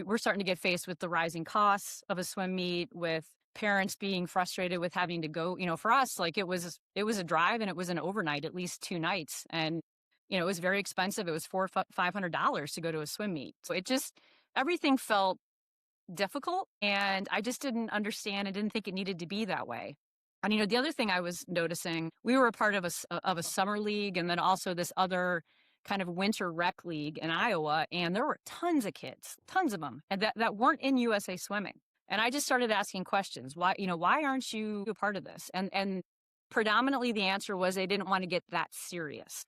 we're starting to get faced with the rising costs of a swim meet, with parents being frustrated with having to go. For us, like it was a drive and it was an overnight, at least 2 nights, and it was very expensive. It was $400-$500 to go to a swim meet. So it just everything felt difficult, and I just didn't understand. I didn't think it needed to be that way. And the other thing I was noticing, we were a part of a summer league, and then also this other kind of winter rec league in Iowa, and there were tons of kids, tons of them, and that weren't in USA Swimming. And I just started asking questions. Why aren't you a part of this? And predominantly the answer was they didn't want to get that serious.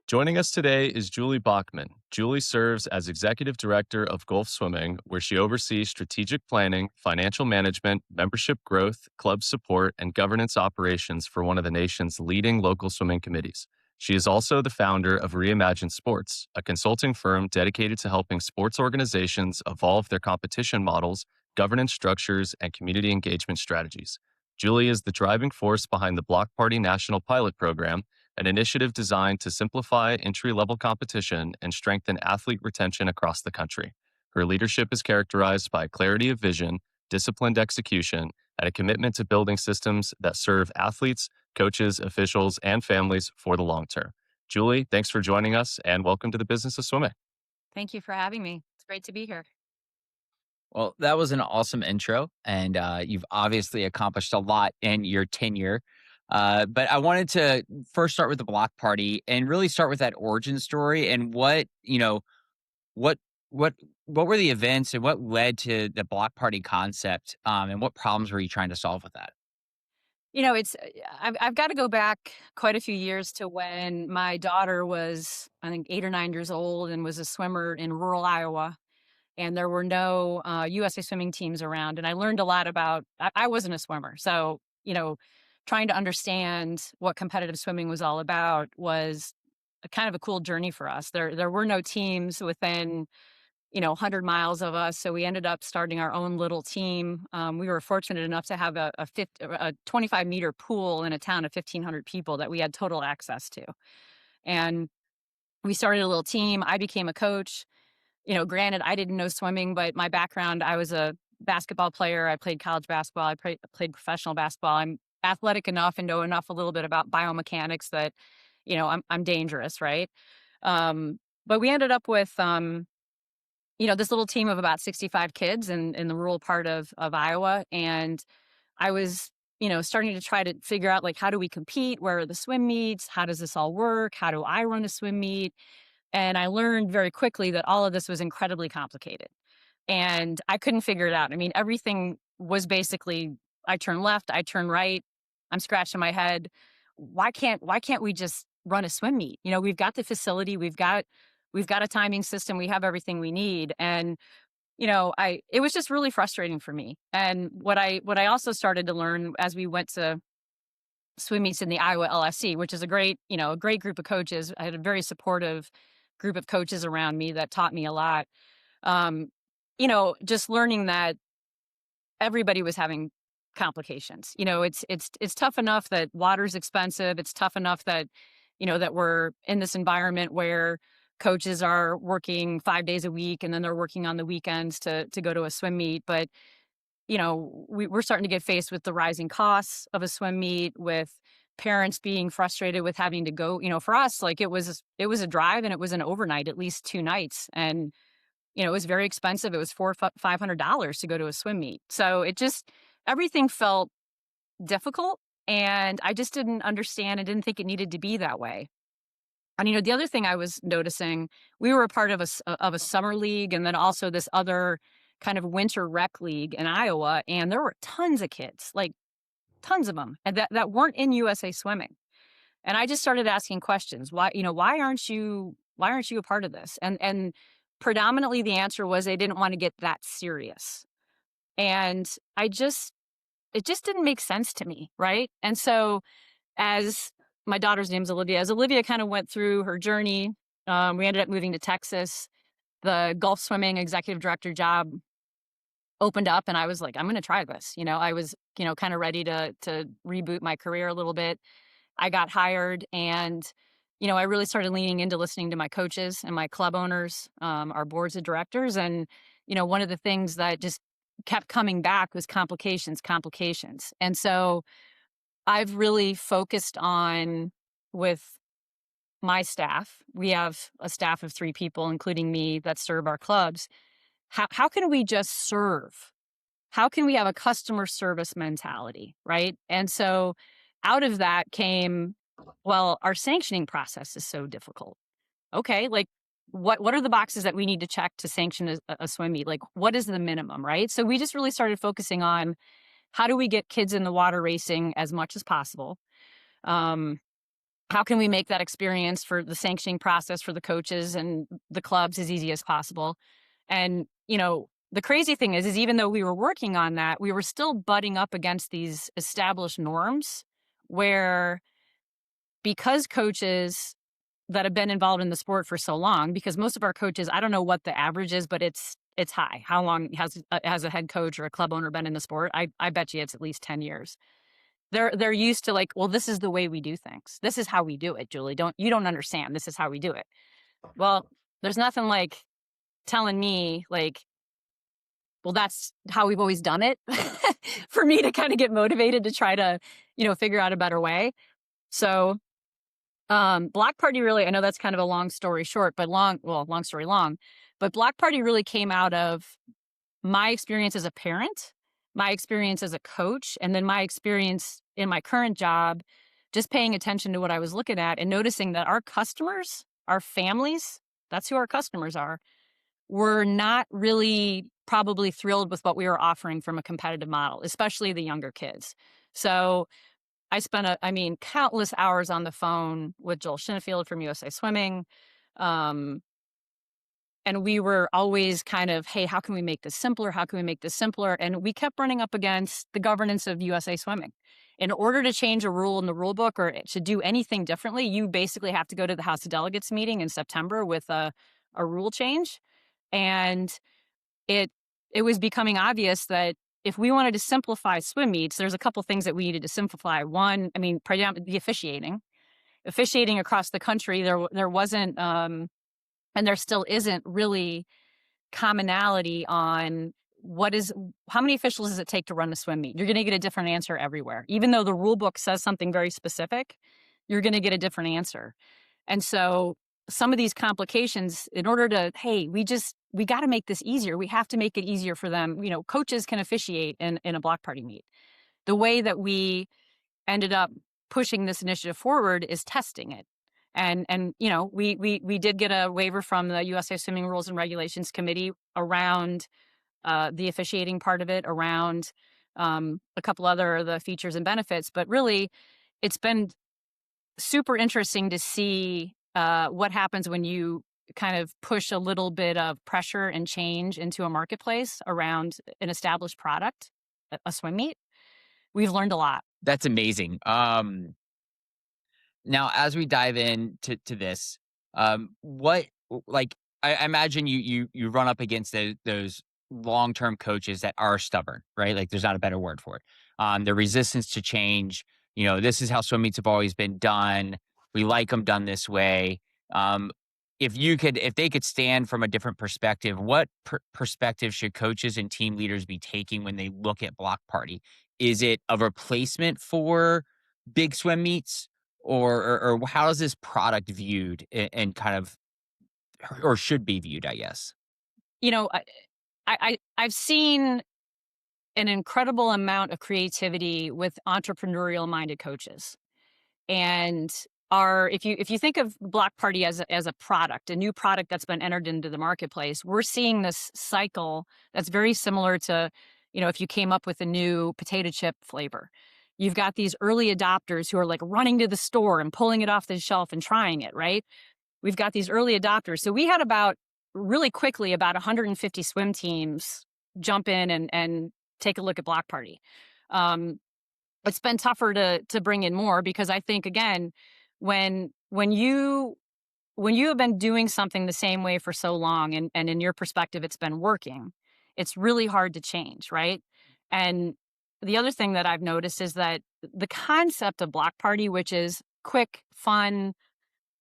Joining us today is Julie Bachman. Julie serves as Executive Director of Gulf Swimming, where she oversees strategic planning, financial management, membership growth, club support, and governance operations for one of the nation's leading local swimming committees. She is also the founder of Reimagine Sports, a consulting firm dedicated to helping sports organizations evolve their competition models, governance structures, and community engagement strategies. Julie is the driving force behind the Block Party National Pilot Program, an initiative designed to simplify entry-level competition and strengthen athlete retention across the country. Her leadership is characterized by clarity of vision, disciplined execution, and a commitment to building systems that serve athletes, coaches, officials, and families for the long term. Julie, thanks for joining us, and welcome to the Business of Swimming. Thank you for having me. It's great to be here. Well, that was an awesome intro, and you've obviously accomplished a lot in your tenure. But I wanted to first start with the block party and really start with that origin story and what what what were the events and what led to the block party concept, and what problems were you trying to solve with that? It's I've got to go back quite a few years to when my daughter was, I think, 8 or 9 years old and was a swimmer in rural Iowa, and there were no USA Swimming teams around. And I learned a lot about. I wasn't a swimmer, so trying to understand what competitive swimming was all about was a kind of a cool journey for us. There were no teams within 100 miles of us. So we ended up starting our own little team. We were fortunate enough to have a 25-meter pool in a town of 1,500 people that we had total access to. And we started a little team. I became a coach. Granted, I didn't know swimming, but my background, I was a basketball player. I played college basketball. I played professional basketball. I'm athletic enough and know enough a little bit about biomechanics that, I'm dangerous, right? But we ended up with, this little team of about 65 kids in the rural part of Iowa. And I was, starting to try to figure out, like, how do we compete? Where are the swim meets? How does this all work? How do I run a swim meet? And I learned very quickly that all of this was incredibly complicated. And I couldn't figure it out. I mean, everything was basically, I turn left, I turn right. I'm scratching my head. Why can't we just run a swim meet? We've got the facility, we've got a timing system, we have everything we need. And it was just really frustrating for me. And what I also started to learn as we went to swim meets in the Iowa LSC, which is a great group of coaches. I had a very supportive group of coaches around me that taught me a lot. Just learning that everybody was having complications. It's tough enough that water's expensive. It's tough enough that, that we're in this environment where coaches are working 5 days a week and then they're working on the weekends to go to a swim meet. But, we're starting to get faced with the rising costs of a swim meet, with parents being frustrated with having to go. For us, like it was a drive and it was an overnight, at least 2 nights. And, it was very expensive. It was $400-$500 to go to a swim meet. So everything felt difficult, and I just didn't understand. I didn't think it needed to be that way. And, the other thing I was noticing, we were a part of a summer league, and then also this other kind of winter rec league in Iowa, and there were tons of kids, like tons of them, and that weren't in USA Swimming. And I just started asking questions. Why aren't you a part of this? And predominantly the answer was they didn't want to get that serious. And it just didn't make sense to me, right? And so, as my daughter's name's Olivia, as Olivia kind of went through her journey, we ended up moving to Texas. the Gulf swimming executive director job opened up and I was like, I'm going to try this. I was, kind of ready to reboot my career a little bit. I got hired and, I really started leaning into listening to my coaches and my club owners, our boards of directors. And, one of the things that just kept coming back was complications, complications. And so I've really focused on with my staff. We have a staff of 3 people, including me, that serve our clubs. How can we just serve? How can we have a customer service mentality, right? And so out of that came, well, our sanctioning process is so difficult. Okay, like what are the boxes that we need to check to sanction a swim meet? Like what is the minimum, right? So we just really started focusing on how do we get kids in the water racing as much as possible? Um, how can we make that experience for the sanctioning process for the coaches and the clubs as easy as possible? And, the crazy thing is even though we were working on that, we were still butting up against these established norms where because coaches that have been involved in the sport for so long, because most of our coaches, I don't know what the average is, but it's high. How long has a head coach or a club owner been in the sport? I bet you it's at least 10 years. They're used to like, well, this is the way we do things. This is how we do it, Julie. You don't understand. This is how we do it. Well, there's nothing like telling me like, well, that's how we've always done it for me to kind of get motivated to try to, figure out a better way. So, Block Party really, I know that's kind of a long story short, but long story long, but Block Party really came out of my experience as a parent, my experience as a coach, and then my experience in my current job, just paying attention to what I was looking at and noticing that our customers, our families, that's who our customers are, were not really probably thrilled with what we were offering from a competitive model, especially the younger kids. So I spent, countless hours on the phone with Joel Shinnefield from USA Swimming. Um, and we were always kind of, hey, how can we make this simpler? How can we make this simpler? And we kept running up against the governance of USA Swimming. In order to change a rule in the rule book or to do anything differently, you basically have to go to the House of Delegates meeting in September with a rule change. And it it was becoming obvious that if we wanted to simplify swim meets, there's a couple things that we needed to simplify. One, the officiating. Officiating across the country, there wasn't, and there still isn't really commonality on how many officials does it take to run a swim meet? You're going to get a different answer everywhere. Even though the rule book says something very specific, you're going to get a different answer. And so some of these complications, in order to, hey, we got to make this easier. We have to make it easier for them. Coaches can officiate in a block party meet. The way that we ended up pushing this initiative forward is testing it. And we did get a waiver from the USA Swimming Rules and Regulations Committee around the officiating part of it, around a couple other of the features and benefits. But really, it's been super interesting to see what happens when you kind of push a little bit of pressure and change into a marketplace around an established product, a swim meet. We've learned a lot. That's amazing. Now, as we dive into this, what like I imagine you run up against those long term coaches that are stubborn, right? Like, there's not a better word for it. The resistance to change. This is how swim meets have always been done. We like them done this way. Um, if they could stand from a different perspective, what perspective should coaches and team leaders be taking when they look at block party? Is it a replacement for big swim meets? Or how is this product viewed and kind of, or should be viewed, I guess? You know, I've seen an incredible amount of creativity with entrepreneurial minded coaches. And if you think of Block Party as a product, a new product that's been entered into the marketplace, we're seeing this cycle that's very similar to, if you came up with a new potato chip flavor. You've got these early adopters who are like running to the store and pulling it off the shelf and trying it, right? We've got these early adopters. So we had really quickly about 150 swim teams jump in and take a look at Block Party. It's been tougher to bring in more because I think, again, when you when you have been doing something the same way for so long and in your perspective it's been working, it's really hard to change, right? And the other thing that I've noticed is that the concept of block party, which is quick, fun,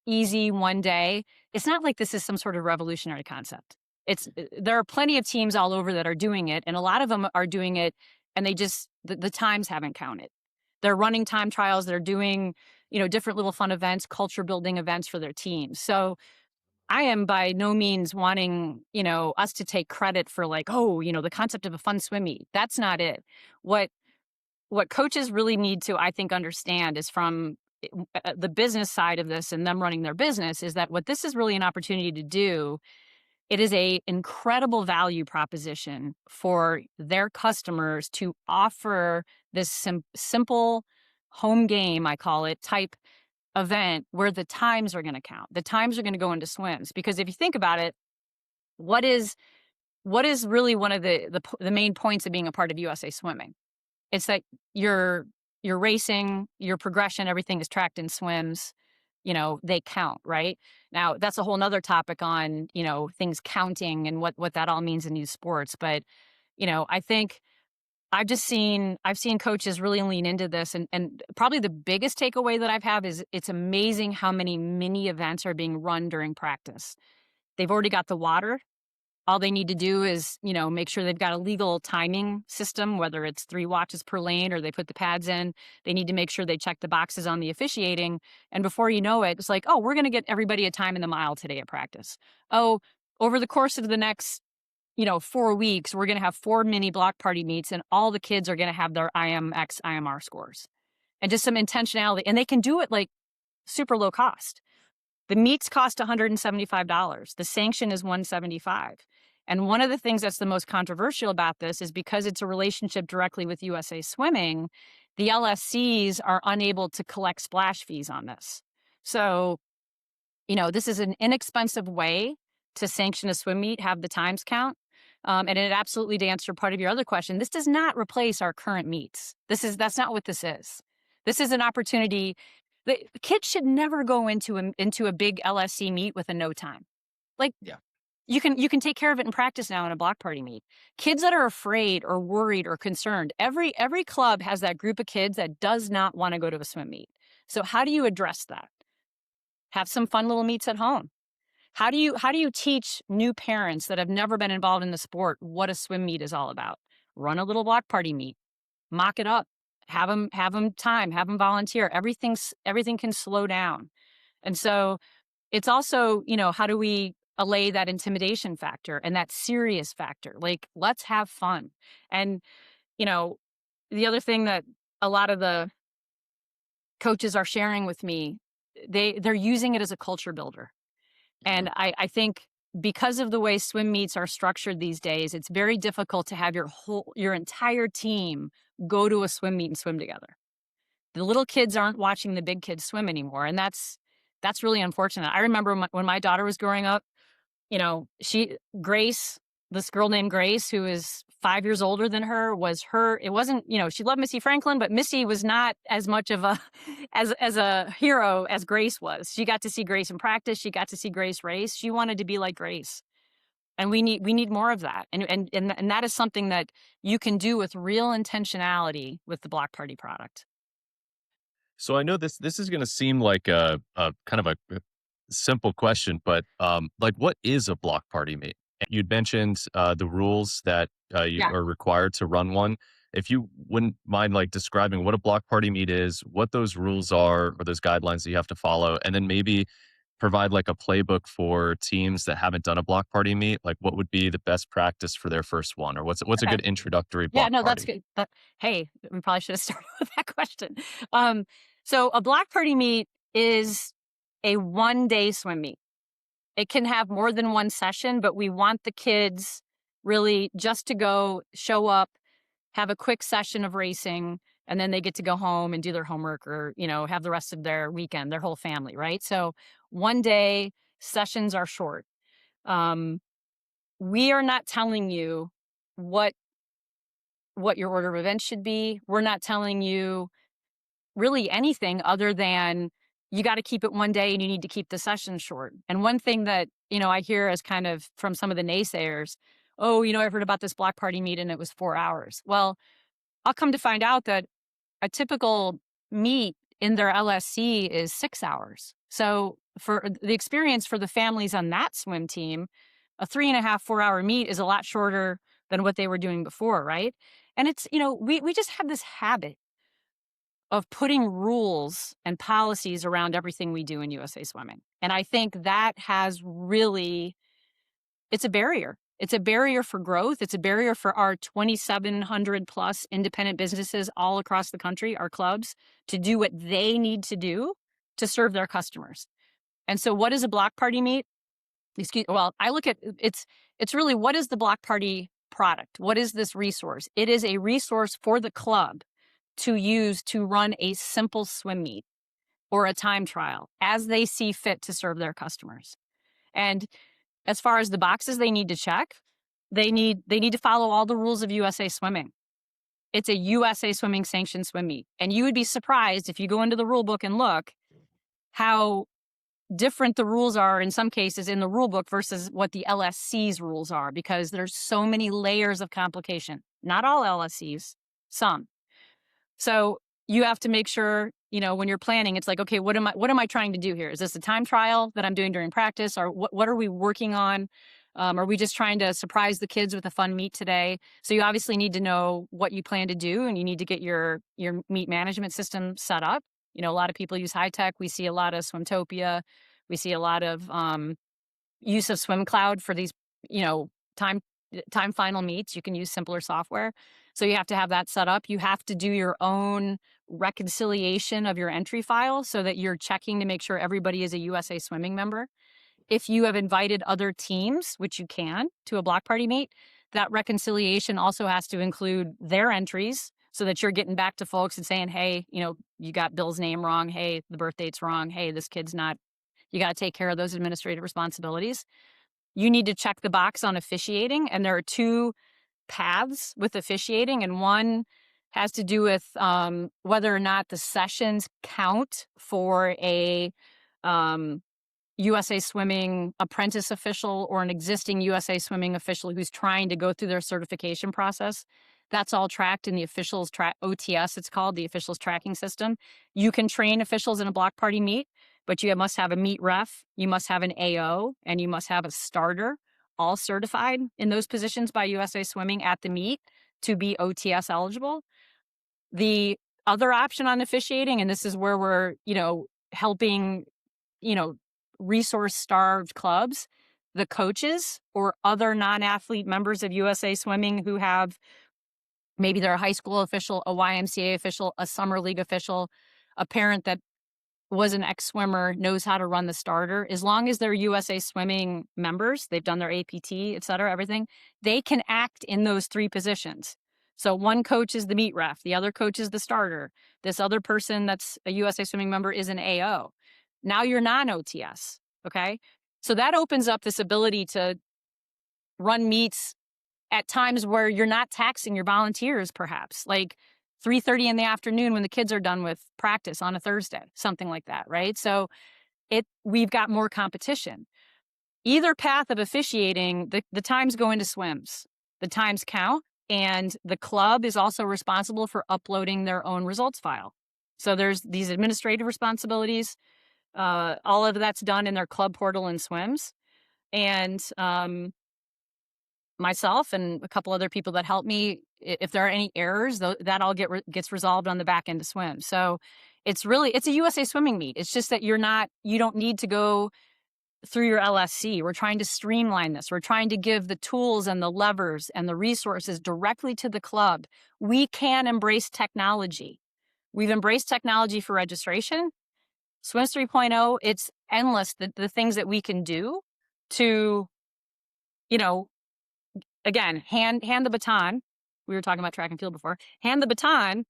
easy one day, it's not like this is some sort of revolutionary concept. There are plenty of teams all over that are doing it, and a lot of them are doing it, and the times haven't counted. They're running time trials. They're doing, different little fun events, culture building events for their teams. So I am by no means wanting, us to take credit for like, oh, the concept of a fun swim meet. That's not it. What what coaches really need to, I think, understand is from the business side of this and them running their business is that what this is really an opportunity to do, it is a incredible value proposition for their customers to offer this simple home game, I call it, type event where the times are going to count. The times are going to go into swims because if you think about it, what is what is really one of the main points of being a part of USA Swimming? It's that your racing, your progression, everything is tracked in swims. They count, right? Now, that's a whole nother topic on, things counting and what that all means in these sports. But, I think I've seen coaches really lean into this. And probably the biggest takeaway that I've had is it's amazing how many mini events are being run during practice. They've already got the water. All they need to do is, make sure they've got a legal timing system, whether it's 3 watches per lane or they put the pads in. They need to make sure they check the boxes on the officiating. And before you know it, it's like, oh, we're going to get everybody a time in the mile today at practice. Oh, over the course of the next, 4 weeks, we're going to have 4 mini block party meets and all the kids are going to have their IMX, IMR scores and just some intentionality. And they can do it like super low cost. The meats cost $175. The sanction is $175. And one of the things that's the most controversial about this is because it's a relationship directly with USA Swimming, the LSCs are unable to collect splash fees on this. So, this is an inexpensive way to sanction a swim meet, have the times count. And it absolutely, to answer part of your other question, this does not replace our current meets. That's not what this is. This is an opportunity. The kids should never go into a big LSC meet with a no time. Like Yeah. you can take care of it in practice now in a block party meet. Kids that are afraid or worried or concerned, every club has that group of kids that does not want to go to a swim meet. So how do you address that? Have some fun little meets at home. How do you teach new parents that have never been involved in the sport what a swim meet is all about? Run a little block party meet, mock it up, have them volunteer. Everything can slow down. And so it's also, how do we allay that intimidation factor and that serious factor? Like, let's have fun. And, you know, the other thing that a lot of the coaches are sharing with me, they're using it as a culture builder. And I think because of the way swim meets are structured these days, it's very difficult to have your entire team go to a swim meet and swim together. The little kids aren't watching the big kids swim anymore, and that's really unfortunate. I remember when my daughter was growing up, Grace, this girl named Grace, who is 5 years older than her, it wasn't, she loved Missy Franklin, but Missy was not as much of a, as a hero as Grace was. She got to see Grace in practice. She got to see Grace race. She wanted to be like Grace. And we need more of that. And that is something that you can do with real intentionality with the Block Party product. So I know this is going to seem like a kind of a simple question, but like, what is a block party meet? You'd mentioned the rules that you Yeah. are required to run one. If you wouldn't mind, like, describing what a block party meet is, what those rules are, or those guidelines that you have to follow, and then maybe provide like a playbook for teams that haven't done a block party meet. Like, what would be the best practice for their first one, or what's a Okay. good introductory Yeah, block no, that's party? good. Hey, we probably should have started with that question. Um, so a block party meet is a 1-day swim meet. It can have more than one session, but we want the kids really just to go, show up, have a quick session of racing, and then they get to go home and do their homework or, have the rest of their weekend, their whole family, right? So 1 day sessions are short. Um, we are not telling you what your order of events should be. We're not telling you really anything other than you got to keep it one day and you need to keep the session short. And one thing that, I hear as kind of from some of the naysayers, oh, I've heard about this block party meet and it was 4 hours. Well, I'll come to find out that a typical meet in their LSC is 6 hours. So for the experience for the families on that swim team, a 3.5, 4 hour meet is a lot shorter than what they were doing before, right? And it's, we just have this habit of putting rules and policies around everything we do in USA Swimming. And I think that has really, it's a barrier. It's a barrier for growth. It's a barrier for our 2,700 plus independent businesses all across the country, our clubs, to do what they need to do to serve their customers. And so what is a block party meet? Well, I look at it's really, what is the block party product? What is this resource? It is a resource for the club to use to run a simple swim meet or a time trial as they see fit to serve their customers. And as far as the boxes they need to check, they need to follow all the rules of USA Swimming. It's a USA Swimming sanctioned swim meet. And you would be surprised if you go into the rule book and look how different the rules are in some cases in the rule book versus what the LSC's rules are, because there's so many layers of complication. Not all LSCs, some. So you have to make sure, when you're planning, it's like, okay, what am I trying to do here? Is this a time trial that I'm doing during practice, or what are we working on? Are we just trying to surprise the kids with a fun meet today? So you obviously need to know what you plan to do, and you need to get your meet management system set up. A lot of people use high tech. We see a lot of Swimtopia. We see a lot of use of Swim Cloud for these, time final meets. You can use simpler software. So you have to have that set up. You have to do your own reconciliation of your entry file so that you're checking to make sure everybody is a USA Swimming member. If you have invited other teams, which you can, to a block party meet, that reconciliation also has to include their entries so that you're getting back to folks and saying, hey, you got Bill's name wrong. Hey, the birth date's wrong. Hey, this kid's not. You got to take care of those administrative responsibilities. You need to check the box on officiating, and there are two paths with officiating, and one has to do with whether or not the sessions count for a USA Swimming apprentice official or an existing USA Swimming official who's trying to go through their certification process. That's all tracked in the officials OTS, it's called, the officials tracking system. You can train officials in a block party meet, but you must have a meet ref, you must have an AO, and you must have a starter, all certified in those positions by USA Swimming at the meet to be OTS eligible. The other option on officiating, and this is where we're, helping, resource-starved clubs, the coaches or other non-athlete members of USA Swimming who have, maybe they're a high school official, a YMCA official, a summer league official, a parent that was an ex-swimmer, knows how to run the starter. As long as they're USA Swimming members, they've done their APT, et cetera, everything, they can act in those three positions. So one coach is the meet ref, the other coach is the starter. This other person that's a USA Swimming member is an AO. Now you're non-OTS, okay? So that opens up this ability to run meets at times where you're not taxing your volunteers, perhaps, like 3:30 in the afternoon when the kids are done with practice on a Thursday, something like that, right? So we've got more competition. Either path of officiating, the times go into swims. The times count, and the club is also responsible for uploading their own results file. So there's these administrative responsibilities. All of that's done in their club portal in swims. And myself and a couple other people that help me, if there are any errors, that all gets resolved on the back end of swim. So it's a USA Swimming meet. It's just that you don't need to go through your LSC. We're trying to streamline this. We're trying to give the tools and the levers and the resources directly to the club. We can embrace technology. We've embraced technology for registration. Swims 3.0, it's endless, the things that we can do to, again, hand the baton. We were talking about track and field before. Hand the baton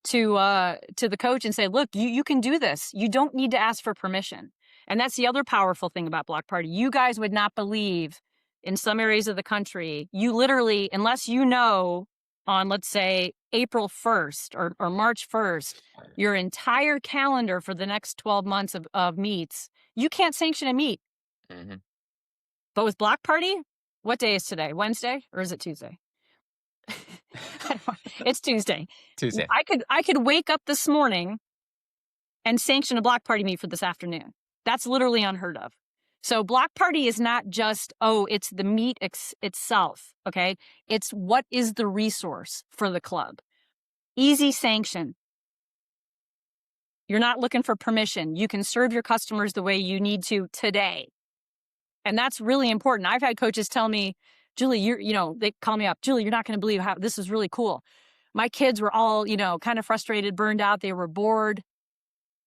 to the coach and say, look, you can do this. You don't need to ask for permission. And that's the other powerful thing about block party. You guys would not believe, in some areas of the country, you literally, unless you know on, let's say, April 1st or March 1st, your entire calendar for the next 12 months of meets, you can't sanction a meet. Mhm. But with Block Party, what day is today? Wednesday or is it Tuesday? It's Tuesday. Tuesday. I could wake up this morning and sanction a Block Party meet for this afternoon. That's literally unheard of. So Block Party is not just, oh, it's the meet itself, okay? It's what is the resource for the club. Easy sanction. You're not looking for permission. You can serve your customers the way you need to today. And that's really important. I've had coaches tell me, Julie, they call me up, Julie, you're not going to believe how this is really cool. My kids were all, kind of frustrated, burned out. They were bored,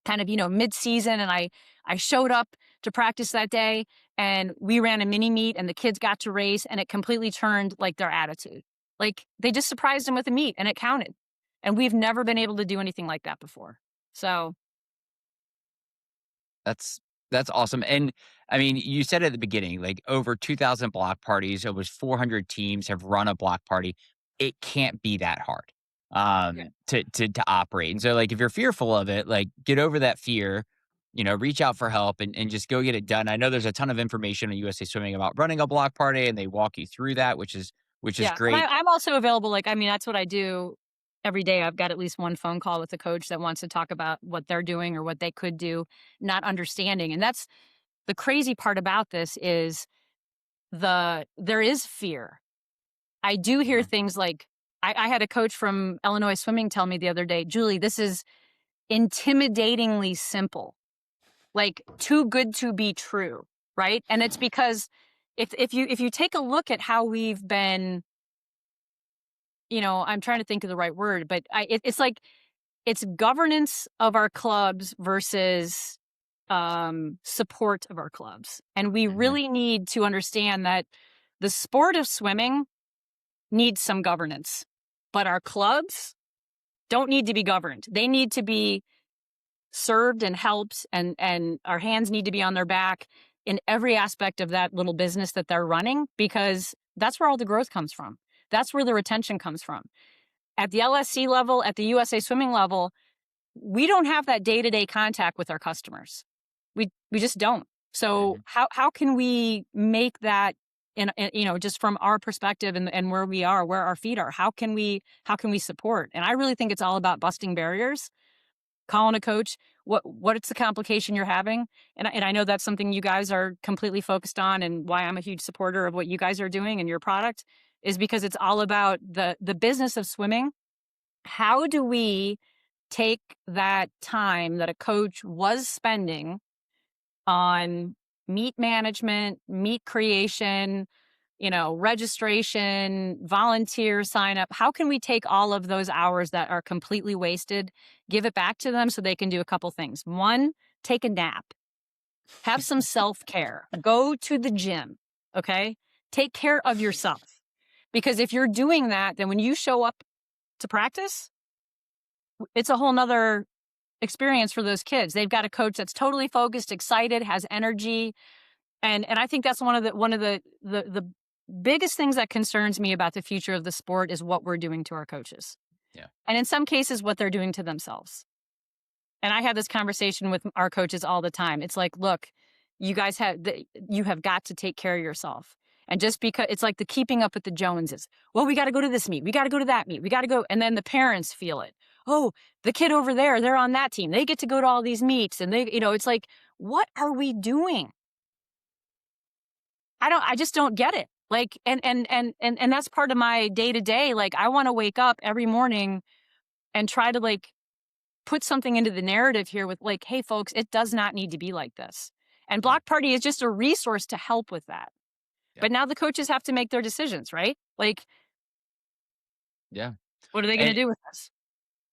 kind of, mid-season. And I showed up to practice that day and we ran a mini meet and the kids got to race and it completely turned like their attitude. Like they just surprised them with a meet and it counted. And we've never been able to do anything like that before. So That's awesome. And I mean, you said at the beginning, like over 2,000 block parties, over 400 teams have run a block party. It can't be that hard yeah. to operate. And so, like, if you're fearful of it, like, get over that fear. Reach out for help and just go get it done. I know there's a ton of information on USA Swimming about running a block party, and they walk you through that, which is Yeah. And great. I'm also available. Like, I mean, that's what I do every day. I've got at least one phone call with a coach that wants to talk about what they're doing or what they could do, not understanding. And that's the crazy part about this is there is fear. I do hear Mhm. things like I had a coach from Illinois swimming tell me the other day, Julie, this is intimidatingly simple, like too good to be true. Right. And it's because if you take a look at how we've been, I'm trying to think of the right word, but it's like it's governance of our clubs versus support of our clubs. And we Mhm. really need to understand that the sport of swimming needs some governance, but our clubs don't need to be governed. They need to be served and helped, and our hands need to be on their back in every aspect of that little business that they're running, because that's where all the growth comes from. That's where the retention comes from. At the LSC level, at the USA Swimming level, we don't have that day-to-day contact with our customers. We just don't. So Mhm. how can we make that just from our perspective and where we are, where our feet are, how can we support? And I really think it's all about busting barriers, calling a coach, what's the complication you're having? And I know that's something you guys are completely focused on, and why I'm a huge supporter of what you guys are doing and your product is because it's all about the business of swimming. How do we take that time that a coach was spending on meet management, meet creation, registration, volunteer sign up? How can we take all of those hours that are completely wasted, give it back to them so they can do a couple things? One, take a nap, have some self care, go to the gym. Okay. Take care of yourself. Because if you're doing that, then when you show up to practice, it's a whole nother experience for those kids. They've got a coach that's totally focused, excited, has energy. And I think that's one of the biggest things that concerns me about the future of the sport is what we're doing to our coaches. Yeah. And in some cases, what they're doing to themselves. And I have this conversation with our coaches all the time. It's like, look, you have got to take care of yourself. And just because it's like the keeping up with the Joneses. Well, we got to go to this meet. We got to go to that meet. We got to go. And then the parents feel it. Oh, the kid over there, they're on that team. They get to go to all these meets. And it's like, what are we doing? I just don't get it. Like, and that's part of my day to day. Like, I want to wake up every morning and try to like put something into the narrative here with like, hey folks, it does not need to be like this. And Yeah. Block Party is just a resource to help with that. Yeah. But now the coaches have to make their decisions, right? Like, Yeah. what are they going to And do with this?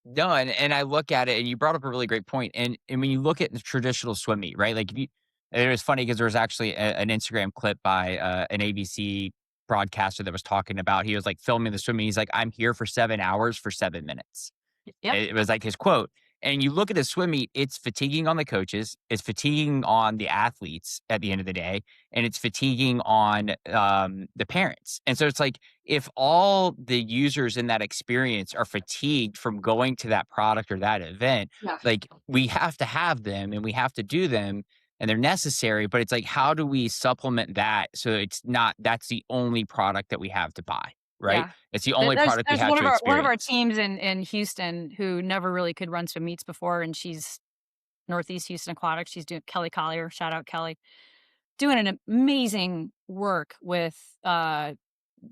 no, and I look at it, and you brought up a really great point. And when you look at the traditional swim meet, right? Like, if you, it was funny because there was actually an Instagram clip by an ABC broadcaster that was talking about. He was like filming the swimming. He's like, "I'm here for 7 hours for 7 minutes." Yep. It was like his quote. And you look at a swim meet, it's fatiguing on the coaches, it's fatiguing on the athletes at the end of the day, and it's fatiguing on the parents. And so it's like if all the users in that experience are fatigued from going to that product or that event, Yeah. like we have to have them and we have to do them and they're necessary. But it's like, how do we supplement that so it's not that's the only product that we have to buy, right? Yeah. It's the only product we There's have to one of our experience. teams in Houston who never really could run swim meets before, and she's Northeast Houston Aquatics. She's doing Kelly Collier, shout out Kelly, doing an amazing work with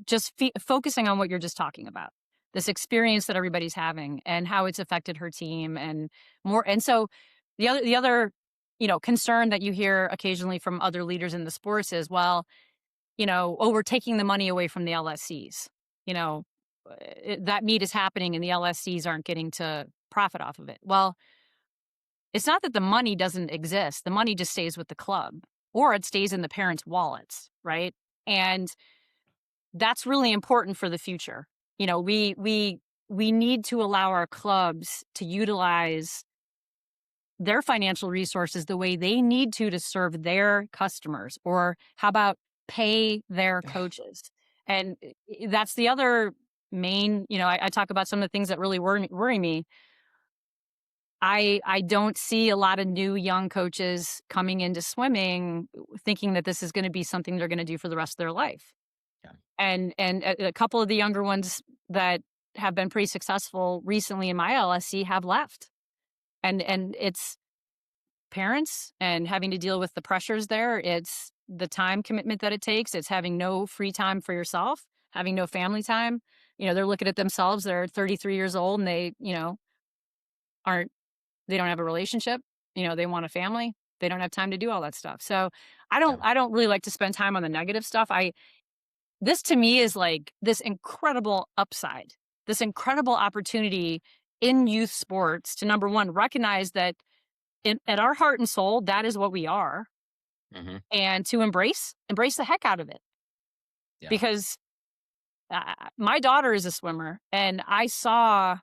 just focusing on what you're just talking about. This experience that everybody's having and how it's affected her team and more. And so the other concern that you hear occasionally from other leaders in the sports is, well, oh, we're taking the money away from the LSCs. You know, that meet is happening and the LSCs aren't getting to profit off of it. Well, it's not that the money doesn't exist. The money just stays with the club or it stays in the parents' wallets, right? And that's really important for the future. We need to allow our clubs to utilize their financial resources the way they need to serve their customers, or how about pay their coaches. And that's the other main, I talk about some of the things that really worry me. I don't see a lot of new young coaches coming into swimming thinking that this is going to be something they're going to do for the rest of their life. Yeah. And a couple of the younger ones that have been pretty successful recently in my LSC have left. And it's parents and having to deal with the pressures there. It's the time commitment that it takes. It's having no free time for yourself, having no family time. They're looking at themselves. They're 33 years old and aren't they don't have a relationship. They want a family. They don't have time to do all that stuff. So Yeah. I don't really like to spend time on the negative stuff. This to me is like this incredible upside, this incredible opportunity in youth sports to, number one, recognize that at our heart and soul, that is what we are, Hmm. and to embrace the heck out of it. Yeah. Because my daughter is a swimmer, and I saw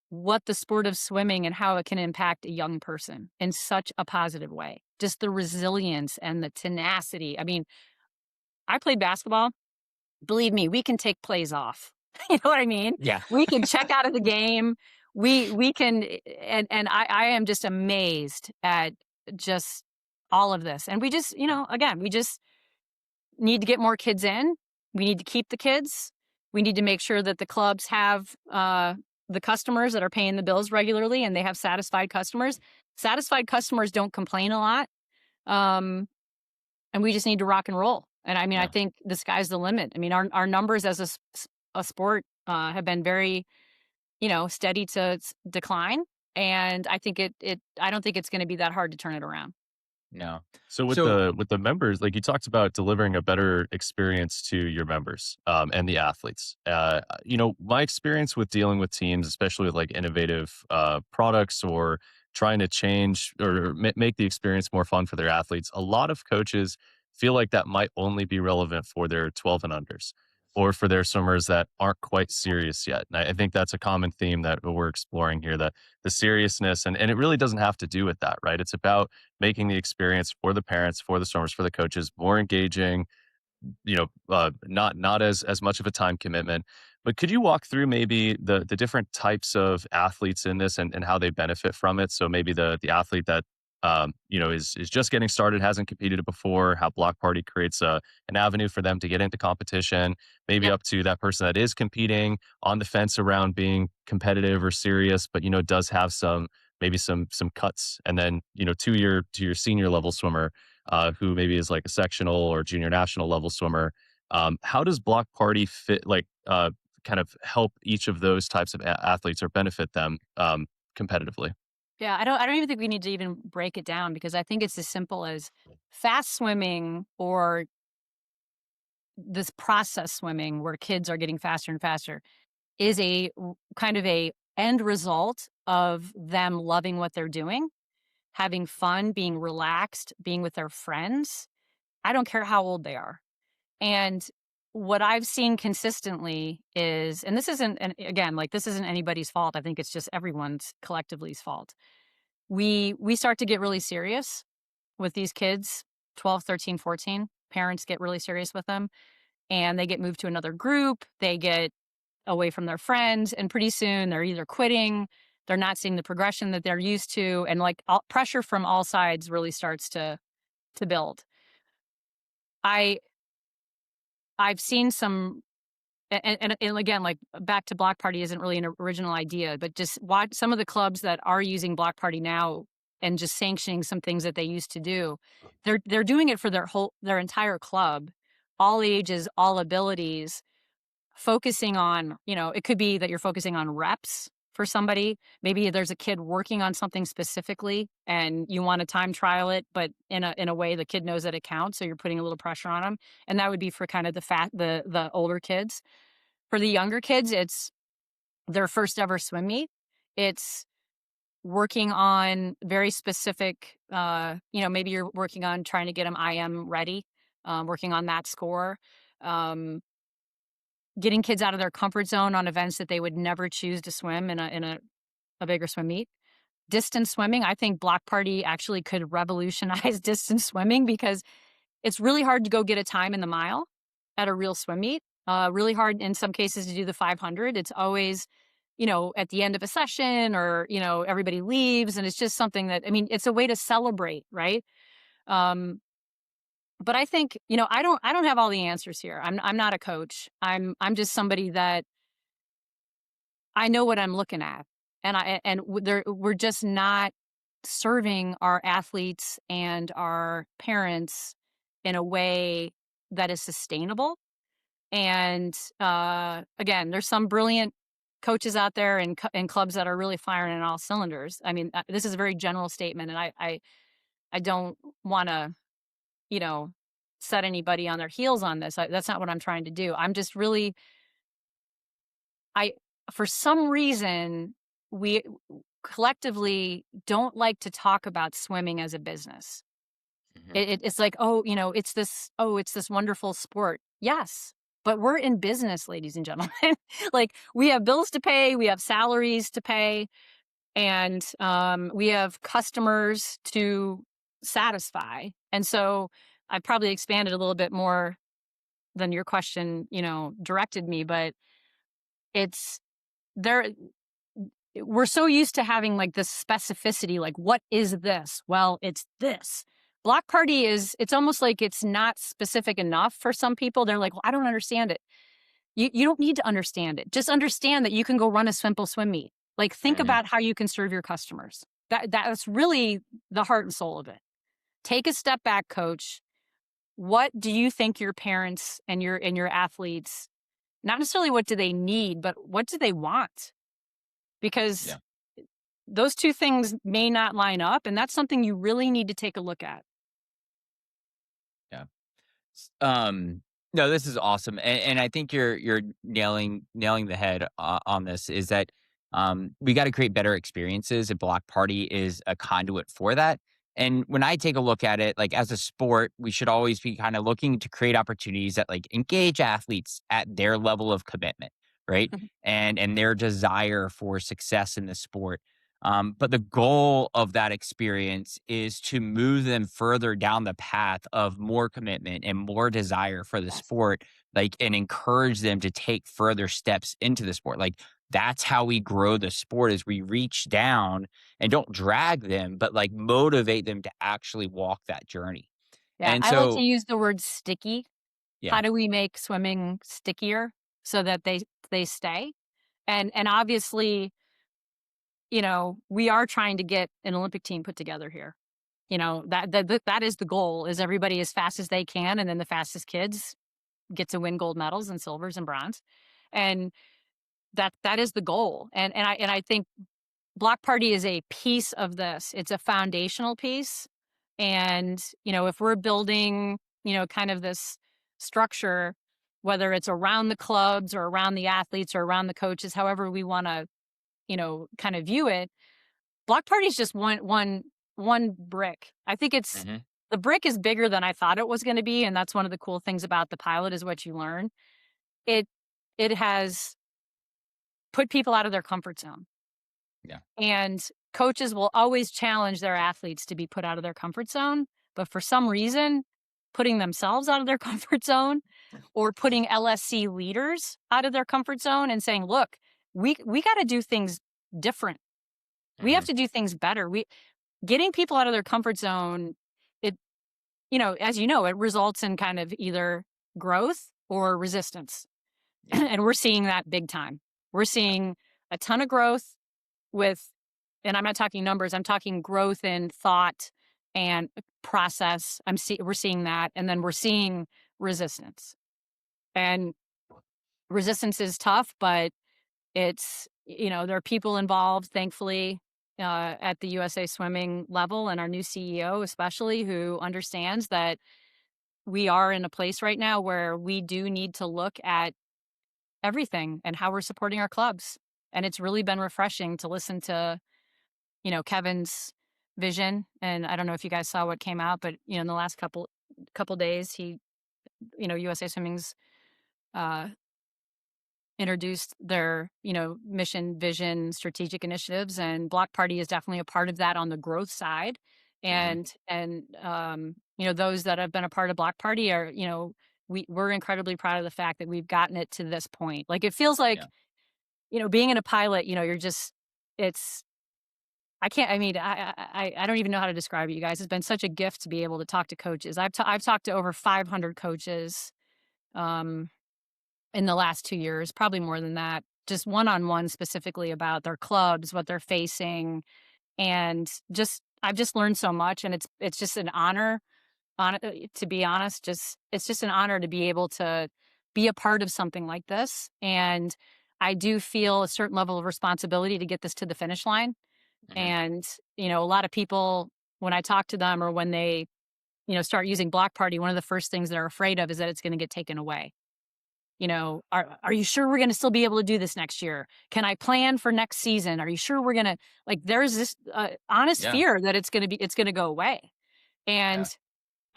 what the sport of swimming and how it can impact a young person in such a positive way. Just the resilience and the tenacity. I mean, I played basketball. Believe me, we can take plays off. You know what I mean? Yeah. We can check out of the game. We can, and I am just amazed at just all of this. And we just, again, we just need to get more kids in. We need to keep the kids. We need to make sure that the clubs have the customers that are paying the bills regularly, and they have satisfied customers. Satisfied customers don't complain a lot. Um, and we just need to rock and roll. And I mean, I Yeah. think the sky's the limit. I mean, our numbers as a sport have been very, steady to decline. And I think I don't think it's going to be that hard to turn it around. No. So So with the members, like you talked about delivering a better experience to your members and the athletes. My experience with dealing with teams, especially with like innovative products or trying to change or make the experience more fun for their athletes, a lot of coaches feel like that might only be relevant for their 12 and unders or for their swimmers that aren't quite serious yet. And I think that's a common theme that we're exploring here, that the seriousness, and it really doesn't have to do with that, right? It's about making the experience for the parents, for the swimmers, for the coaches more engaging, not as much of a time commitment. But could you walk through maybe the different types of athletes in this and how they benefit from it? So maybe the athlete that is just getting started, hasn't competed before, how Block Party creates an avenue for them to get into competition, maybe Yep. up to that person that is competing on the fence around being competitive or serious, but does have some cuts, and then to your senior level swimmer who maybe is like a sectional or junior national level swimmer. How does Block Party fit, like, kind of help each of those types of athletes or benefit them competitively? Yeah, I don't even think we need to even break it down, because I think it's as simple as fast swimming, or this process swimming where kids are getting faster and faster, is kind of a end result of them loving what they're doing, having fun, being relaxed, being with their friends. I don't care how old they are. And what I've seen consistently is, and this isn't, and again, like this isn't anybody's fault. I think it's just everyone's collectively's fault. We start to get really serious with these kids, 12, 13, 14. Parents get really serious with them and they get moved to another group. They get away from their friends, and pretty soon they're either quitting, they're not seeing the progression that they're used to, and like pressure from all sides really starts to build. I I've seen some, and again, like Back to Block Party isn't really an original idea, but just watch some of the clubs that are using Block Party now and just sanctioning some things that they used to do. They're doing it for their entire club, all ages, all abilities, focusing on, it could be that you're focusing on reps for somebody. Maybe there's a kid working on something specifically and you want to time trial it, but in a way the kid knows that it counts. So you're putting a little pressure on them. And that would be for kind of the older kids. For the younger kids, it's their first ever swim meet. It's working on very specific, maybe you're working on trying to get them IM ready, working on that score. Getting kids out of their comfort zone on events that they would never choose to swim in a bigger swim meet. Distance swimming, I think Block Party actually could revolutionize distance swimming because it's really hard to go get a time in the mile at a real swim meet. Really hard in some cases to do the 500. It's always, at the end of a session or, everybody leaves. And it's just something that, I mean, it's a way to celebrate, right? Um, but I think, I don't have all the answers here. I'm not a coach. I'm just somebody that I know what I'm looking at. We're just not serving our athletes and our parents in a way that is sustainable. And again, there's some brilliant coaches out there and clubs that are really firing in all cylinders. I mean, this is a very general statement, and I don't want to, you know, set anybody on their heels on this. That's not what I'm trying to do. I'm just really, I, for some reason, we collectively don't like to talk about swimming as a business. Mhm. It's like, oh, it's this wonderful sport. Yes, but we're in business, ladies and gentlemen. Like we have bills to pay, we have salaries to pay, and we have customers to satisfy. And so I probably expanded a little bit more than your question, directed me, but it's there. We're so used to having like this specificity, like, what is this? Well, it's this. Block party it's almost like it's not specific enough for some people. They're like, well, I don't understand it. You don't need to understand it. Just understand that you can go run a simple swim meet. Like, think Mhm. about how you can serve your customers. That's really the heart and soul of it. Take a step back, coach. What do you think your parents and your athletes, not necessarily what do they need, but what do they want? Because Yeah. those two things may not line up, and that's something you really need to take a look at. Yeah. No, this is awesome, and I think you're nailing the head on this. Is that we got to create better experiences, and Block Party is a conduit for that. And when I take a look at it, like as a sport, we should always be kind of looking to create opportunities that like engage athletes at their level of commitment, right? Mhm. And their desire for success in the sport. But the goal of that experience is to move them further down the path of more commitment and more desire for the Yes. sport, like, and encourage them to take further steps into the sport. Like, that's how we grow the sport is we reach down and don't drag them, but like motivate them to actually walk that journey. Yeah, And I like to so, use the word sticky. yeah. How do we make swimming stickier so that they stay? And obviously, we are trying to get an Olympic team put together here. That is the goal, is everybody as fast as they can, and then the fastest kids get to win gold medals and silvers and bronze. And that is the goal. And I think Block Party is a piece of this. It's a foundational piece. And, if we're building, kind of this structure, whether it's around the clubs or around the athletes or around the coaches, however we want to, kind of view it, Block Party is just one brick. I think it's Mhm. the brick is bigger than I thought it was gonna be, and that's one of the cool things about the pilot is what you learn. It it has put people out of their comfort zone, Yeah. and coaches will always challenge their athletes to be put out of their comfort zone, but for some reason, putting themselves out of their comfort zone or putting LSC leaders out of their comfort zone and saying, "Look, we gotta do things different. We have Mhm. to do things better." We Getting people out of their comfort zone, it as you know, it results in kind of either growth or resistance. Yeah. And we're seeing that big time. We're Yeah. seeing a ton of growth with, and I'm not talking numbers, I'm talking growth in thought and process. We're seeing that. And then we're seeing resistance. And resistance is tough, but there are people involved, thankfully, at the USA Swimming level, and our new CEO, especially, who understands that we are in a place right now where we do need to look at everything and how we're supporting our clubs. And it's really been refreshing to listen to, Kevin's vision. And I don't know if you guys saw what came out, but in the last couple days, USA Swimming's uh, introduced their, mission, vision, strategic initiatives, and Block Party is definitely a part of that on the growth side. Mhm. And those that have been a part of Block Party are, we're incredibly proud of the fact that we've gotten it to this point. Like it feels like, Yeah. being in a pilot, it's I can't. I mean, I don't even know how to describe it, you guys. It's been such a gift to be able to talk to coaches. I've talked to over 500 coaches, um, in the last 2 years, probably more than that, just one-on-one specifically about their clubs, what they're facing, and I've just learned so much, and it's just an honor, to be honest, it's just an honor to be able to be a part of something like this, and I do feel a certain level of responsibility to get this to the finish line, Mhm. and, a lot of people, when I talk to them or when they, start using Block Party, one of the first things they're afraid of is that it's gonna get taken away. Are you sure we're going to still be able to do this next year? Can I plan for next season? Are you sure we're going to, like, there's this honest Yeah. fear that it's going to go away. And Yeah.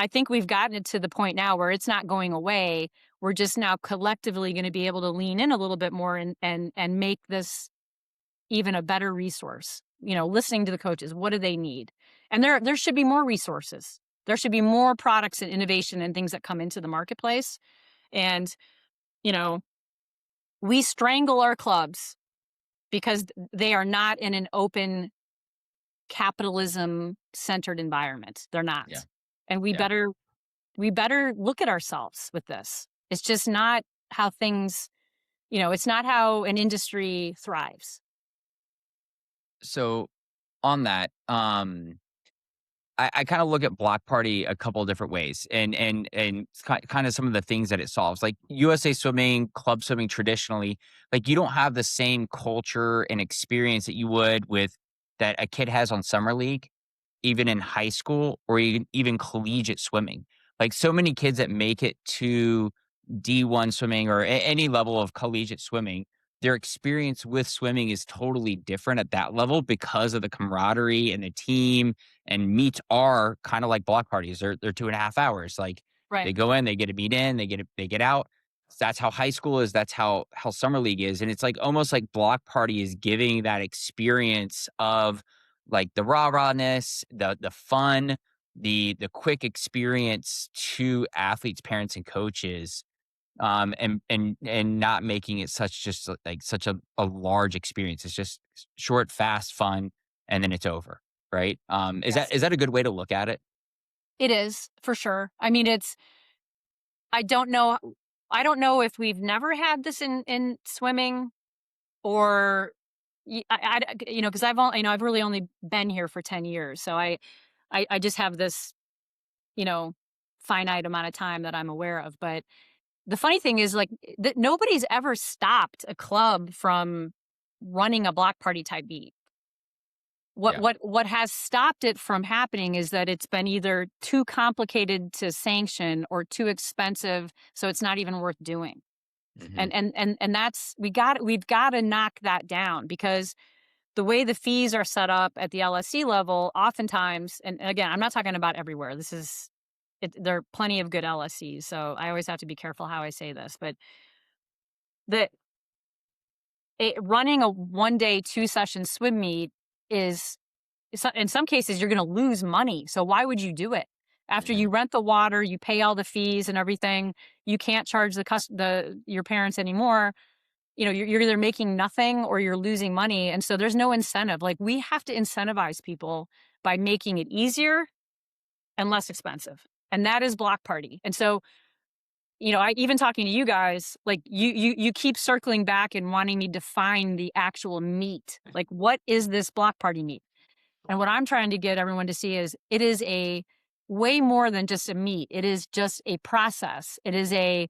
I think we've gotten it to the point now where it's not going away. We're just now collectively going to be able to lean in a little bit more and make this even a better resource. Listening to the coaches, what do they need? And there should be more resources. There should be more products and innovation and things that come into the marketplace. And, you know, we strangle our clubs because they are not in an open capitalism centered environment. They're Yeah. not. And we Yeah. better look at ourselves with this. It's just not how things, it's not how an industry thrives. So on that, I kind of look at Block Party a couple of different ways, and kind of some of the things that it solves. Like USA Swimming, club swimming traditionally, like you don't have the same culture and experience that you would with that a kid has on summer league, even in high school or even collegiate swimming. Like so many kids that make it to D1 swimming or any level of collegiate swimming, their experience with swimming is totally different at that level because of the camaraderie and the team, and meets are kind of like block parties. They're 2.5 hours. Like they Right. go in, they get a meet in, they get out. That's how high school is. That's how summer league is. And it's like almost like block party is giving that experience of like the rawness, the fun, the quick experience to athletes, parents, and coaches, and not making it like such a large experience. It's just short, fast, fun, and then it's over, right? Yes. Is that a good way to look at it? It is for sure. I mean, I don't know. I don't know if we've never had this in swimming or because I've really only been here for 10 years. So I just have this, you know, finite amount of time that I'm aware of. But the funny thing is, like, that nobody's ever stopped a club from running a block party type beat. Yeah. What has stopped it from happening is that it's been either too complicated to sanction or too expensive, so it's not even worth doing. Hmm. And that's we've got to knock that down because the way the fees are set up at the LSC level, oftentimes, and again, I'm not talking about everywhere. There are plenty of good LSCs, so I always have to be careful how I say this. But the running a 1 day, 2 session swim meet is, in some cases, you're going to lose money. So why would you do it? After Yeah. you rent the water, you pay all the fees and everything, you can't charge your parents anymore. You're either making nothing or you're losing money. And so there's no incentive. Like, we have to incentivize people by making it easier and less expensive. And that is Block Party. And so, I even talking to you guys, like, you keep circling back and wanting me to find the actual meat. Like, what is this Block Party meat? And what I'm trying to get everyone to see is it is a way more than just a meet. It is just a process. It is a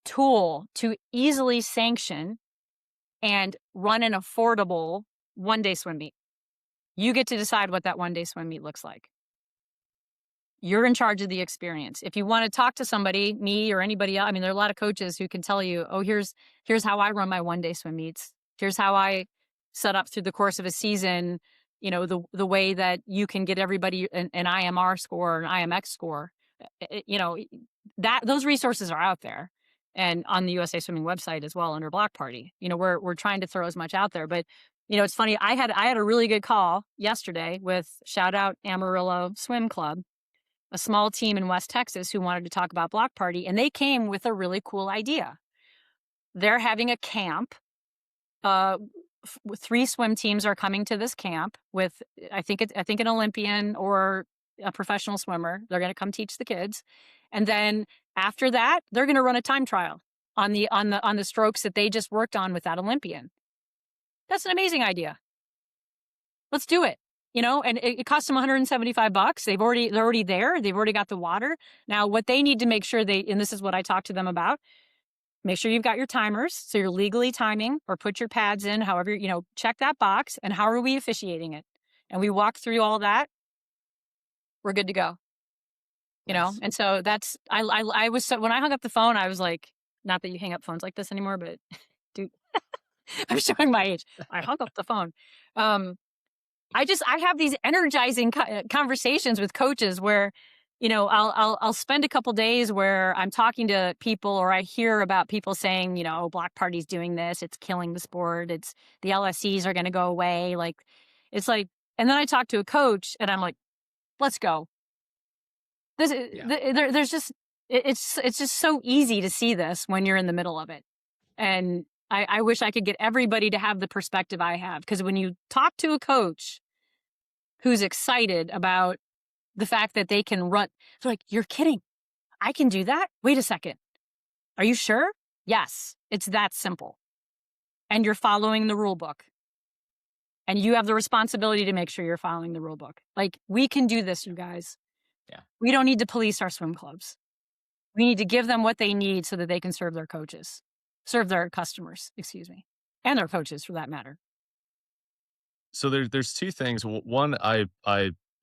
tool to easily sanction and run an affordable 1 day swim meet. You get to decide what that 1 day swim meet looks like. You're in charge of the experience. If you want to talk to somebody, me or anybody else, I mean, there are a lot of coaches who can tell you, oh, here's how I run my 1 day swim meets. Here's how I set up through the course of a season, the way that you can get everybody an IMR score, an IMX score. That those resources are out there and on the USA Swimming website as well under Block Party. We're trying to throw as much out there, but it's funny. I had a really good call yesterday with, shout out Amarillo Swim Club, a small team in West Texas who wanted to talk about Block Party, and they came with a really cool idea. They're having a camp. 3 swim teams are coming to this camp with, I think an Olympian or a professional swimmer. They're going to come teach the kids, and then after that, they're going to run a time trial on the strokes that they just worked on with that Olympian. That's an amazing idea. Let's do it. And it costs them $175. They're already there. They've already got the water. Now, what they need to make sure and this is what I talked to them about, make sure you've got your timers. So you're legally timing, or put your pads in, however, check that box. And how are we officiating it? And we walk through all that. We're good to go. Nice. And so that's, I was, so when I hung up the phone, I was like, not that you hang up phones like this anymore, but dude, I'm showing my age. I hung up the phone. I have these energizing conversations with coaches where, I'll spend a couple days where I'm talking to people, or I hear about people saying, Block Party's doing this, it's killing the sport, it's the LSCs are going to go away. Like, it's like, and then I talk to a coach and I'm like, let's go. There's just, it's just so easy to see this when you're in the middle of it. And I wish I could get everybody to have the perspective I have. Because when you talk to a coach who's excited about the fact that they can run, they're like, you're kidding. I can do that? Wait a second. Are you sure? Yes. It's that simple. And you're following the rule book. And you have the responsibility to make sure you're following the rule book. Like, we can do this, you guys. Yeah. We don't need to police our swim clubs. We need to give them what they need so that they can serve their customers, excuse me, and their coaches for that matter. So there's two things. One,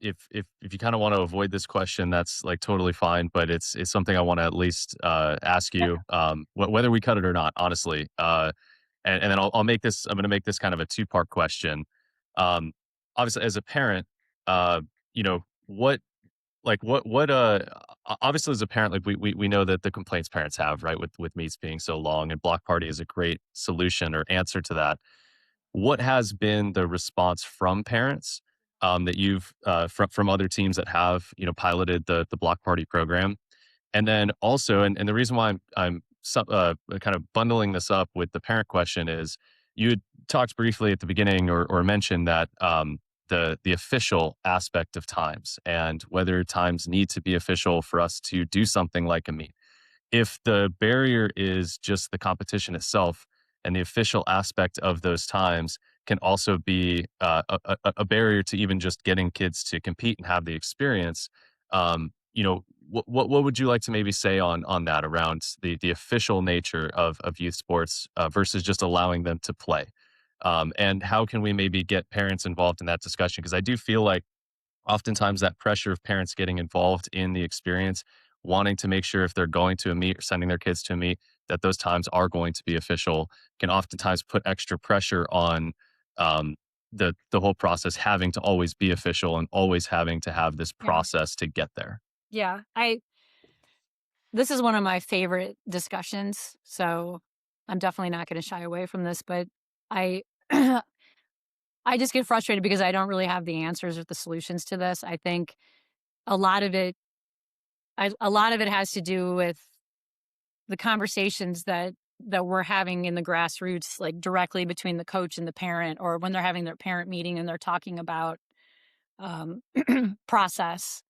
if you kind of want to avoid this question, that's like totally fine. But it's something I want to at least ask Yeah. you, whether we cut it or not. Honestly, and then I'll make this. I'm going to make this kind of a 2-part question. Um, Obviously, as a parent, what obviously as a parent, like we know that the complaints parents have, right, with meets being so long, and Block Party is a great solution or answer to that. What has been the response from parents, that you've from other teams that have piloted the Block Party program? And then also, and the reason why kind of bundling this up with the parent question is, you had talked briefly at the beginning, or mentioned that, the official aspect of times, and whether times need to be official for us to do something like a meet. If the barrier is just the competition itself, and the official aspect of those times can also be a barrier to even just getting kids to compete and have the experience, what would you like to maybe say on that, around the official nature of youth sports, versus just allowing them to play? And how can we maybe get parents involved in that discussion? Because I do feel like oftentimes that pressure of parents getting involved in the experience, wanting to make sure if they're going to a meet or sending their kids to a meet, that those times are going to be official, can oftentimes put extra pressure on, um, the whole process having to always be official and always having to have this Yeah. process to get there. Yeah. This is one of my favorite discussions. So I'm definitely not going to shy away from this, but I, I just get frustrated because I don't really have the answers or the solutions to this. I think a lot of it, a lot of it has to do with the conversations that we're having in the grassroots, like directly between the coach and the parent, or when they're having their parent meeting and they're talking about um, process.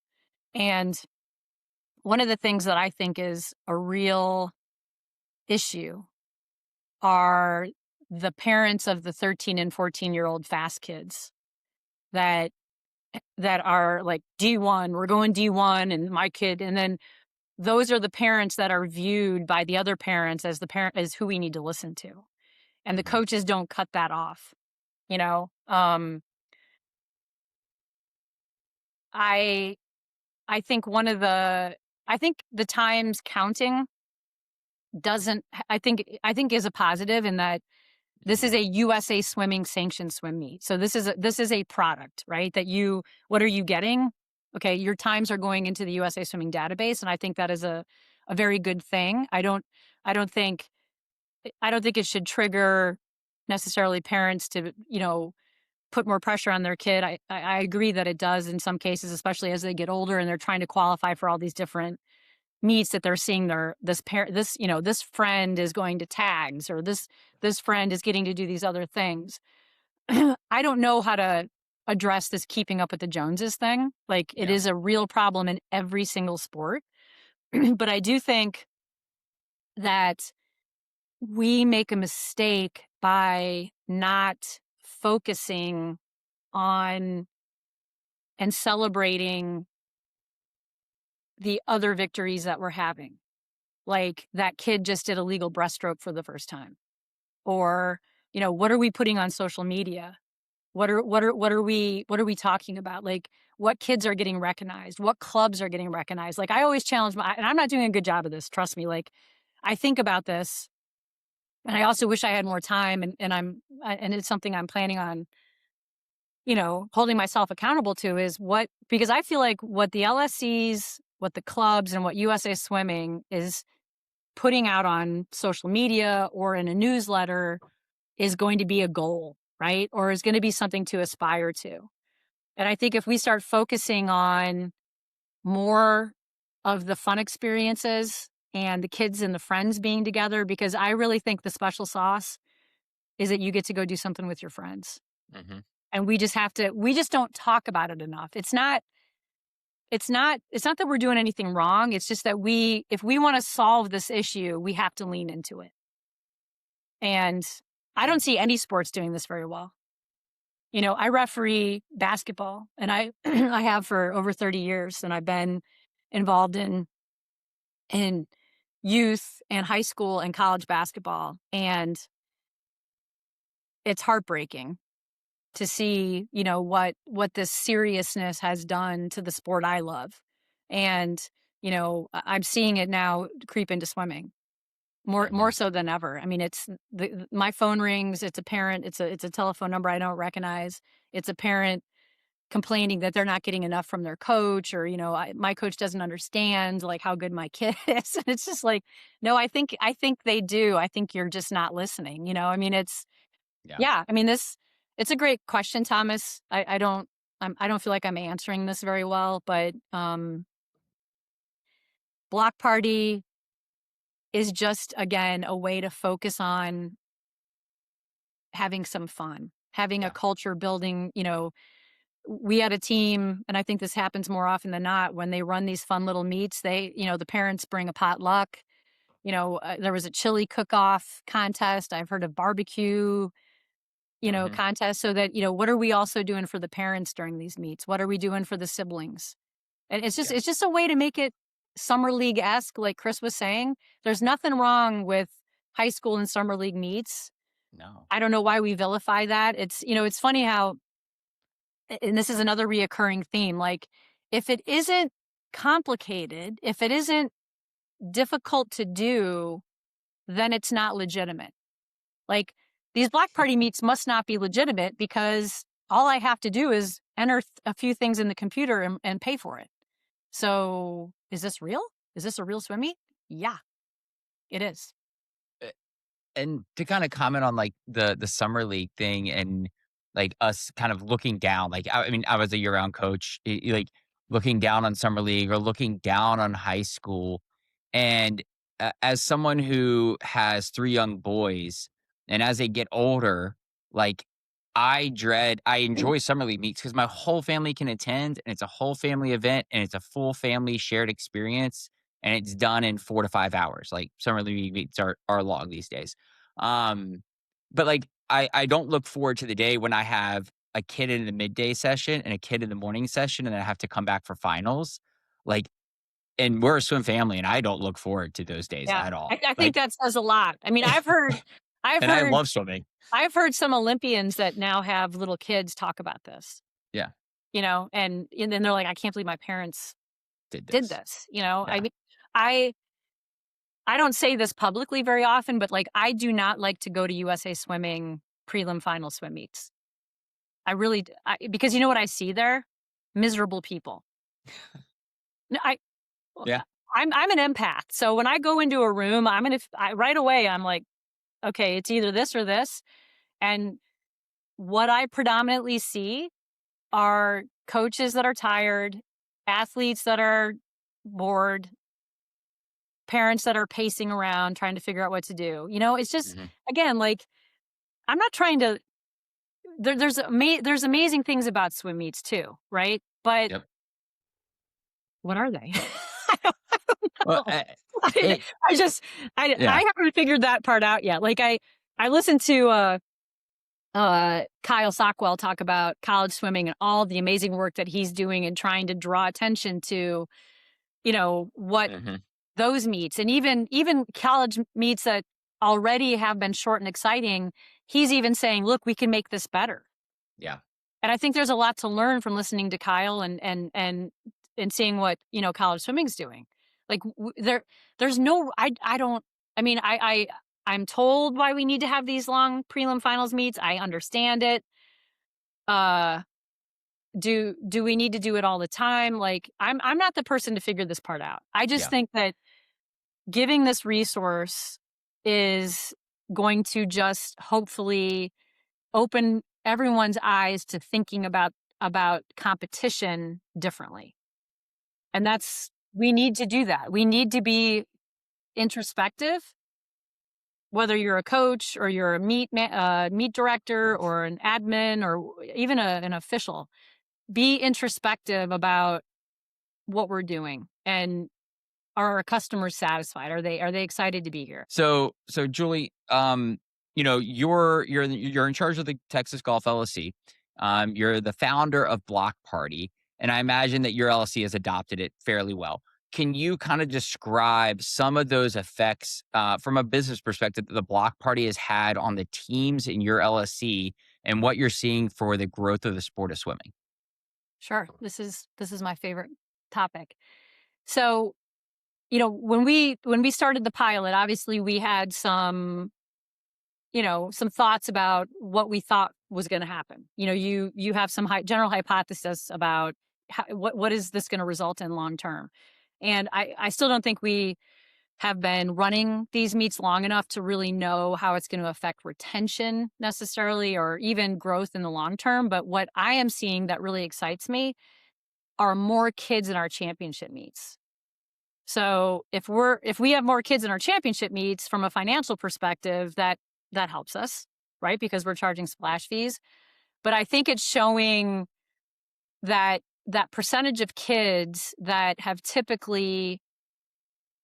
And one of the things that I think is a real issue are the parents of the 13 and 14-year-old fast kids that are like D1, we're going D1 and my kid, and then those are the parents that are viewed by the other parents as the parent as who we need to listen to. And the Mhm. coaches don't cut that off, you know. I I think I think the times counting doesn't I think is a positive in that this is Mhm. a USA Swimming sanctioned swim meet. So this is a product, right? That what are you getting? Okay, your times are going into the USA Swimming database, and I think that is a very good thing. I don't think I don't think it should trigger necessarily parents to, put more pressure on their kid. I agree that it does in some cases, especially as they get older and they're trying to qualify for all these different meets that they're seeing this parent, this friend is going to tags, or this friend is getting to do these other things. I don't know how to address this keeping up with the Joneses thing. Like, it Yeah. is a real problem in every single sport. But I do think that we make a mistake by not focusing on and celebrating the other victories that we're having. Like, that kid just did a legal breaststroke for the first time. Or, what are we putting on social media? What are we talking about? Like, what kids are getting recognized? What clubs are getting recognized? Like, I always challenge and I'm not doing a good job of this, trust me. Like, I think about this, and I also wish I had more time, and it's something I'm planning on, holding myself accountable to, is because I feel like what the LSCs, what the clubs, and what USA Swimming is putting out on social media or in a newsletter is going to be a goal, right? Or is going to be something to aspire to. And I think if we start focusing on more of the fun experiences and the kids and the friends being together, because I really think the special sauce is that you get to go do something with your friends. Mhm. And we just don't talk about it enough. It's not that we're doing anything wrong. It's just that if we want to solve this issue, we have to lean into it. And I Yeah. don't see any sports doing this very well. I referee basketball, and I I have for over 30 years, and I've been involved in youth and high school and college basketball, and it's heartbreaking to see, what this seriousness has done to the sport I love. And, I'm seeing it now creep into swimming more Mhm. so than ever. I mean, my phone rings, it's a parent, it's a telephone number I don't recognize. It's a parent complaining that they're not getting enough from their coach, or, my coach doesn't understand like how good my kid is. And it's just like, no, I think they do. I think you're just not listening. I mean, Yeah. yeah, I mean, it's a great question, Thomas. I don't feel like I'm answering this very well, but block party is just, again, a way to focus on having some fun, having a Yeah. culture building. We had a team, and I think this happens more often than not when they run these fun little meets. The parents bring a potluck. There was a chili cook-off contest. I've heard of barbecue, Mhm. contest, so that, what are we also doing for the parents during these meets? What are we doing for the siblings? And Yeah. it's just a way to make it summer league-esque, like Chris was saying. There's nothing wrong with high school and summer league meets. No. I don't know why we vilify that. It's funny how, and this is another reoccurring theme, like, if it isn't complicated, if it isn't difficult to do, then it's not legitimate. Like, these block party meets must not be legitimate because all I have to do is enter a few things in the computer and pay for it. So is this real? Is this a real swim meet? Yeah, it is. And to kinda comment on, like, the summer league thing and, like, us kind of looking down, like, I mean, I was a year-round coach, like, looking down on summer league or looking down on high school, and as someone who has 3 young boys, and as they get older, like, I enjoy summer league meets because my whole family can attend, and it's a whole family event, and it's a full family shared experience, and it's done in 4 to 5 hours, like, summer league meets are long these days. Um, but, like, I don't look forward to the day when I have a kid in the midday session and a kid in the morning session, and then I have to come back for finals, like, and we're a swim family, and I don't look forward to those days Yeah, at all. I think Like, that says a lot. I mean, I've and I heard love swimming. I've heard some Olympians that now have little kids talk about this, Yeah, and then they're like, "I can't believe my parents did did this. this." I Yeah. mean, I I don't say this publicly very often, but, like, I do not like to go to USA Swimming prelim final swim meets. I really because you know what I see there? Miserable people. No, well, Yeah. I'm an empath, so when I go into a room, right away, I'm like, "Okay, it's either this or this," and what I predominantly see are coaches that are tired, athletes that are bored, parents that are pacing around trying to figure out what to do. It's just, Mhm. again, like, I'm not trying to there's amazing things about swim meets too, right? But Yep. what are they? Well, Oh, I it I just yeah. I haven't figured that part out yet. Like, I listened to Kyle Sockwell talk about college swimming and all the amazing work that he's doing and trying to draw attention to, what Mhm. those meets, and even college meets that already have been short and exciting. He's even saying, "Look, we can make this better." Yeah. And I think there's a lot to learn from listening to Kyle and seeing what, college swimming's doing. Like, there's no I don't I mean, I'm told why we need to have these long prelim finals meets. I understand it. Uh do we need to do it all the time? Like, I'm not the person to figure this part out. I just Yeah. think that giving this resource is going to just hopefully open everyone's eyes to thinking about competition differently. And we need to do that. We need to be introspective, whether you're a coach or you're a meet director or an admin or even an official. Be introspective about what we're doing, and are our customers satisfied? Are they excited to be here? So Julie, you're in charge of the Texas Golf LLC. You're the founder of Block Party, and I imagine that your LLC has adopted it fairly well. Can you kind of describe some of those effects from a business perspective that the Block Party has had on the teams in your LLC and what you're seeing for the growth of the sport of swimming? Sure. This is my favorite topic. So, when we started the pilot, obviously we had some thoughts about what we thought was going to happen. You have some general hypothesis about what is this going to result in long term. And I still don't think we have been running these meets long enough to really know how it's going to affect retention necessarily, or even growth in the long term. But what I am seeing that really excites me are more kids in our championship meets. So if we have more kids in our championship meets, from a financial perspective, that helps us, right? Because we're charging splash fees. But I think it's showing that percentage of kids that have typically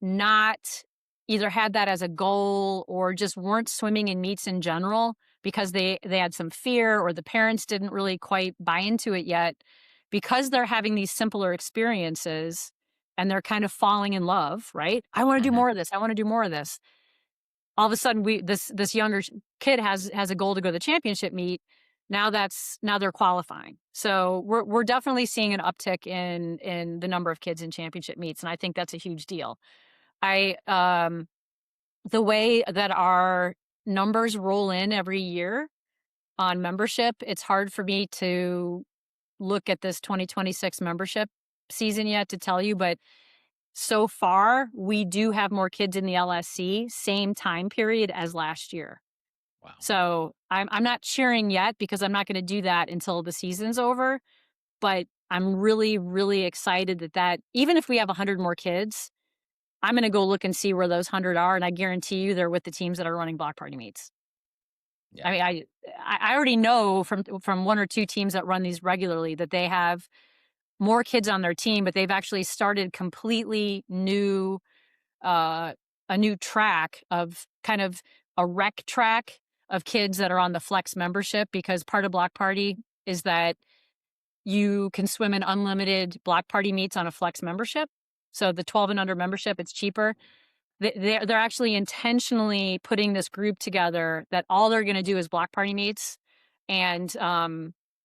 not either had that as a goal or just weren't swimming in meets in general because they had some fear, or the parents didn't really quite buy into it yet, because they're having these simpler experiences and they're kind of falling in love, right? I want to do Mhm. more of this. I want to do more of this. All of a sudden, this younger kid has a goal to go to the championship meet. Now they're qualifying. So we're definitely seeing an uptick in the number of kids in championship meets, and I think that's a huge deal. I The way that our numbers roll in every year, on membership. It's hard for me to look at this 2026 membership season yet to tell you, but so far we do have more kids in the LSC, same time period as last year. Wow. So I'm not cheering yet because I'm not going to do that until the season's over. But I'm really, really excited that even if we have 100 more kids, I'm going to go look and see where those 100 are, and I guarantee you they're with the teams that are running block party meets. Yeah. I mean, I already know from one or two teams that run these regularly that they have more kids on their team, but they've actually started completely new uh, a new track of kind of a rec track of kids that are on the flex membership, because part of block party is that you can swim in unlimited block party meets on a flex membership. So the 12 and under membership, it's cheaper. They're actually intentionally putting this group together that all they're going to do is block party meets. And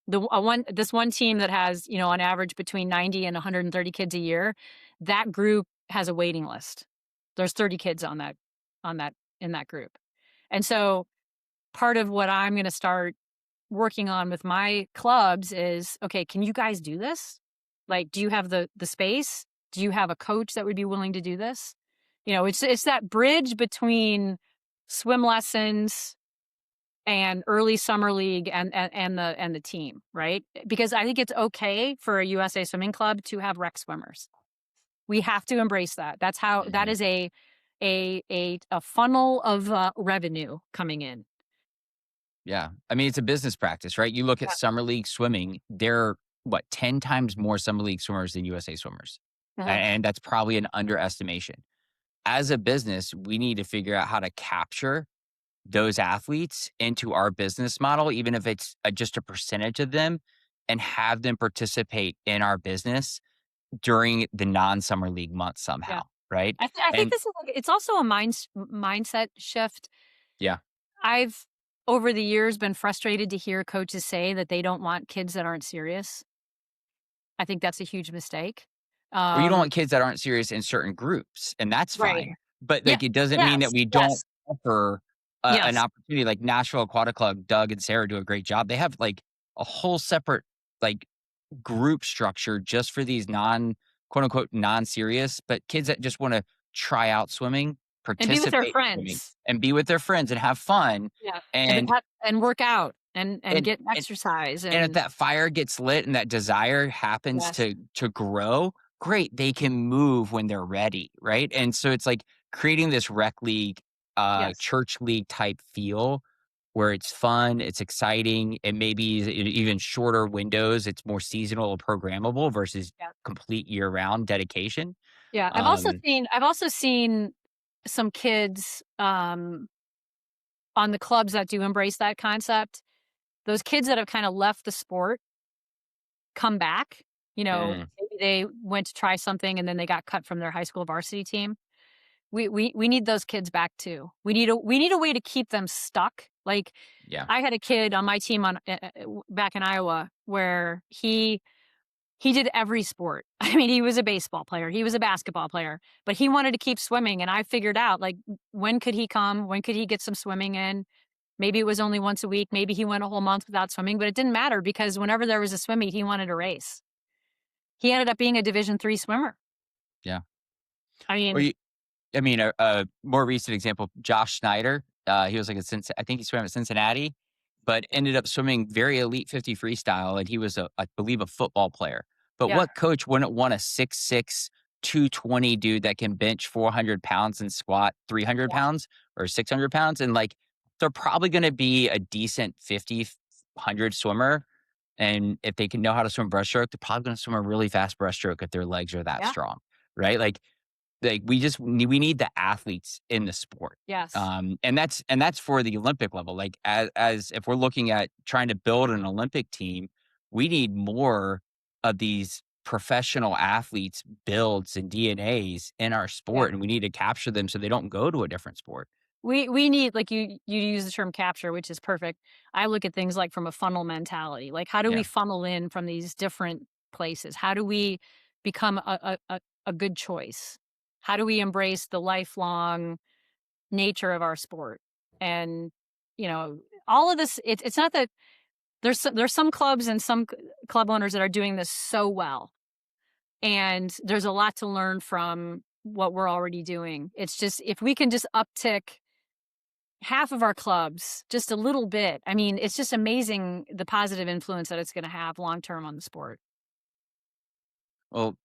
this one team that has, on average between 90 and 130 kids a year, that group has a waiting list. There's 30 kids on that in that group. And so part of what I'm going to start working on with my clubs is, okay, can you guys do this? Like, do you have the space? Do you have a coach that would be willing to do this? It's that bridge between swim lessons and early summer league and the team, right? Because I think it's okay for a USA swimming club to have rec swimmers. We have to embrace that. That Mhm. is a funnel of revenue coming in. Yeah. I mean, it's a business practice, right? You look at Yeah. summer league swimming, there are, what, 10 times more summer league swimmers than USA swimmers. Uh-huh. And that's probably an underestimation. As a business, we need to figure out how to capture those athletes into our business model, even if it's just a percentage of them, and have them participate in our business during the non-summer league months Yeah. somehow, right? I think And this is it's also a mindset shift. yeah. I've over the years been frustrated to hear coaches say that they don't want kids that aren't serious. I think that's a huge mistake. Or you don't Um, want kids that aren't serious in certain groups, and that's right. fine. But, Yeah. like, it doesn't mean that Yes. we don't Yes. offer an Yes. opportunity. Like Nashville Aquatic Club, Doug and Sarah do a great job. They have, like, a whole separate, like, group structure just for these quote unquote non-serious, but kids that just wanna try out swimming, And be with their participate in swimming, friends. and be with their friends and have fun. Yeah. And And work out and and get and exercise and if and that fire gets lit and that desire happens yes. to grow, great, they can move when they're ready, right? And so it's like creating this rec league, Yes. church league type feel where it's fun, it's exciting, and maybe even shorter windows. It's more seasonal or programmable versus Yeah. complete year round dedication. Yeah. Um, I've also seen some kids on the clubs that do embrace that concept. Those kids that have kind of left the sport come back. mm, Maybe they went to try something and then they got cut from their high school varsity team. We need those kids back too. We need a way to keep them stuck. Like yeah, I had a kid on my team back in Iowa where he did every sport. I mean, he was a baseball player, he was a basketball player, but he wanted to keep swimming. And I figured out, like, when could he come? When could he get some swimming in? Maybe it was only once a week. Maybe he went a whole month without swimming, but it didn't matter because whenever there was a swim meet, he wanted to race. He ended up being a Division III swimmer. yeah. I Or mean, you I mean, a more recent example, Josh Schneider, he was like I think he swam at Cincinnati, but ended up swimming very elite 50 freestyle, and he was I believe, a football player. But yeah, what coach wouldn't want a 6'6", 220 dude that can bench 400 pounds and squat 300 yeah, pounds or 600 pounds? And, like, they're probably gonna be a decent 50, 100 swimmer, and if they can know how to swim breaststroke, they're probably gonna swim a really fast breaststroke if their legs are that yeah, strong, right? Like, we need the athletes in the sport. yes, And that's for the Olympic level. Like, as if we're looking at trying to build an Olympic team, we need more of these professional athletes builds and DNAs in our yeah. sport, and we need to capture them so they don't go to a different sport. We need, like, you use the term capture, which is perfect. I look at things like from a funnel mentality. Like, how do we Yeah. funnel in from these different places? How do we become a good choice? How do we embrace the lifelong nature of our sport? And, you know, all of this, it's not that there's some clubs and some club owners that are doing this so well, and there's a lot to learn from what we're already doing. It's just if we can just uptick half of our clubs just a little bit, I mean, it's just amazing the positive influence that it's going to have long term on the sport. Well,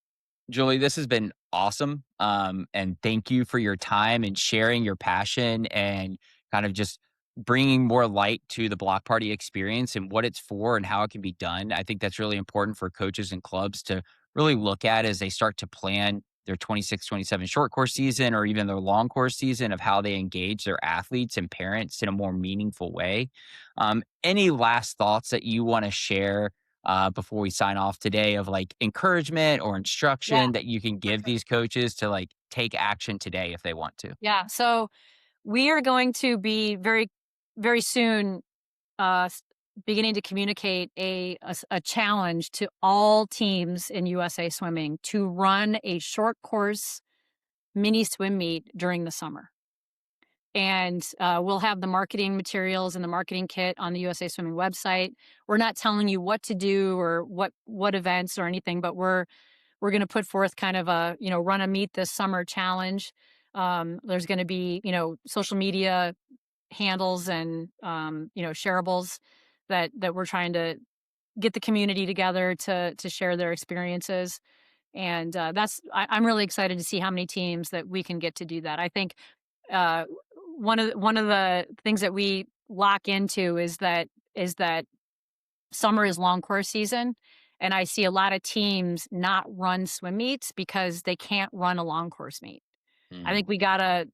Julie, this has been awesome. And thank you for your time and sharing your passion and kind of just bringing more light to the block party experience and what it's for and how it can be done. I think that's really important for coaches and clubs to really look at as they start to plan their 26, 27 short course season or even their long course season of how they engage their athletes and parents in a more meaningful way. Any last thoughts that you want to share before we sign off today of like encouragement or Yeah. instruction that you can give these coaches to like take action today if they want to? Yeah. So we are going to be very soon beginning to communicate a challenge to all teams in USA Swimming to run a short course mini swim meet during the summer. And we'll have the marketing materials and the marketing kit on the USA Swimming website. We're not telling you what to do or what events or anything, but we're going to put forth kind of a run a meet this summer challenge. There's going to be social media handles and shareables that we're trying to get the community together to share their experiences. And I'm really excited to see how many teams that we can get to do that. I think uh, one of the things that we lock into is that summer is long course season, and I see a lot of teams not run swim meets because they can't run a long course meet. I think Mm, we gotta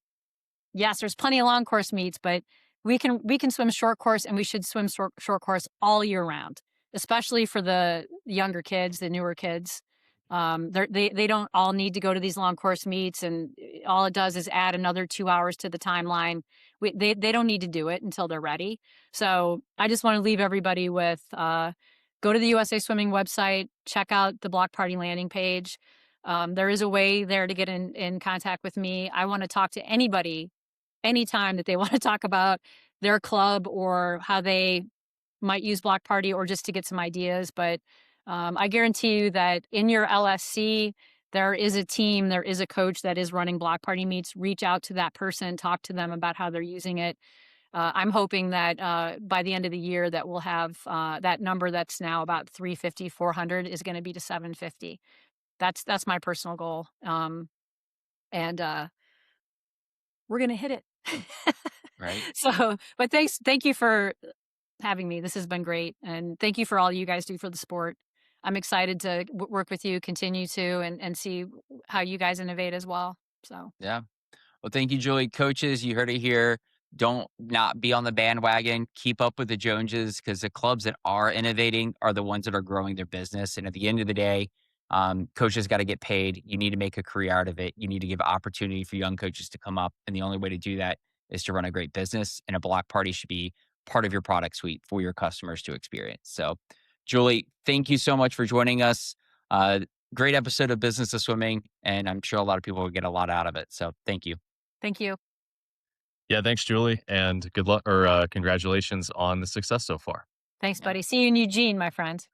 Yes, there's plenty of long course meets, but we can swim short course, and we should swim short course all year round, especially for the younger kids, the newer kids. They don't all need to go to these long course meets, and all it does is add another 2 hours to the timeline. They don't need to do it until they're ready. So I just want to leave everybody with go to the USA Swimming website, check out the block party landing page. There is a way there to get in contact with me. I want to talk to anybody anytime that they want to talk about their club or how they might use block party or just to get some ideas. But I guarantee you that in your LSC, there is a team, there is a coach that is running block party meets. Reach out to that person, talk to them about how they're using it. I'm hoping that by the end of the year that we'll have that number that's now about 350, 400 is going to be to 750. That's my personal goal. And we're going to hit it. right. But thank you for having me. This has been great. And thank you for all you guys do for the sport. I'm excited to work with you, continue to, and see how you guys innovate as well. So Yeah. Well, thank you, Julie. Coaches, you heard it here. Don't not be on the bandwagon. Keep up with the Joneses because the clubs that are innovating are the ones that are growing their business. And at the end of the day, coaches got to get paid. You need to make a career out of it. You need to give opportunity for young coaches to come up. And the only way to do that is to run a great business. And a block party should be part of your product suite for your customers to experience. So, Julie, thank you so much for joining us. Uh, Great episode of Business of Swimming. And I'm sure a lot of people will get a lot out of it. So, thank you. thank you. Yeah, thanks, Julie, and good luck or congratulations on the success so far. Thanks, Yeah. buddy. See you in Eugene, my friend.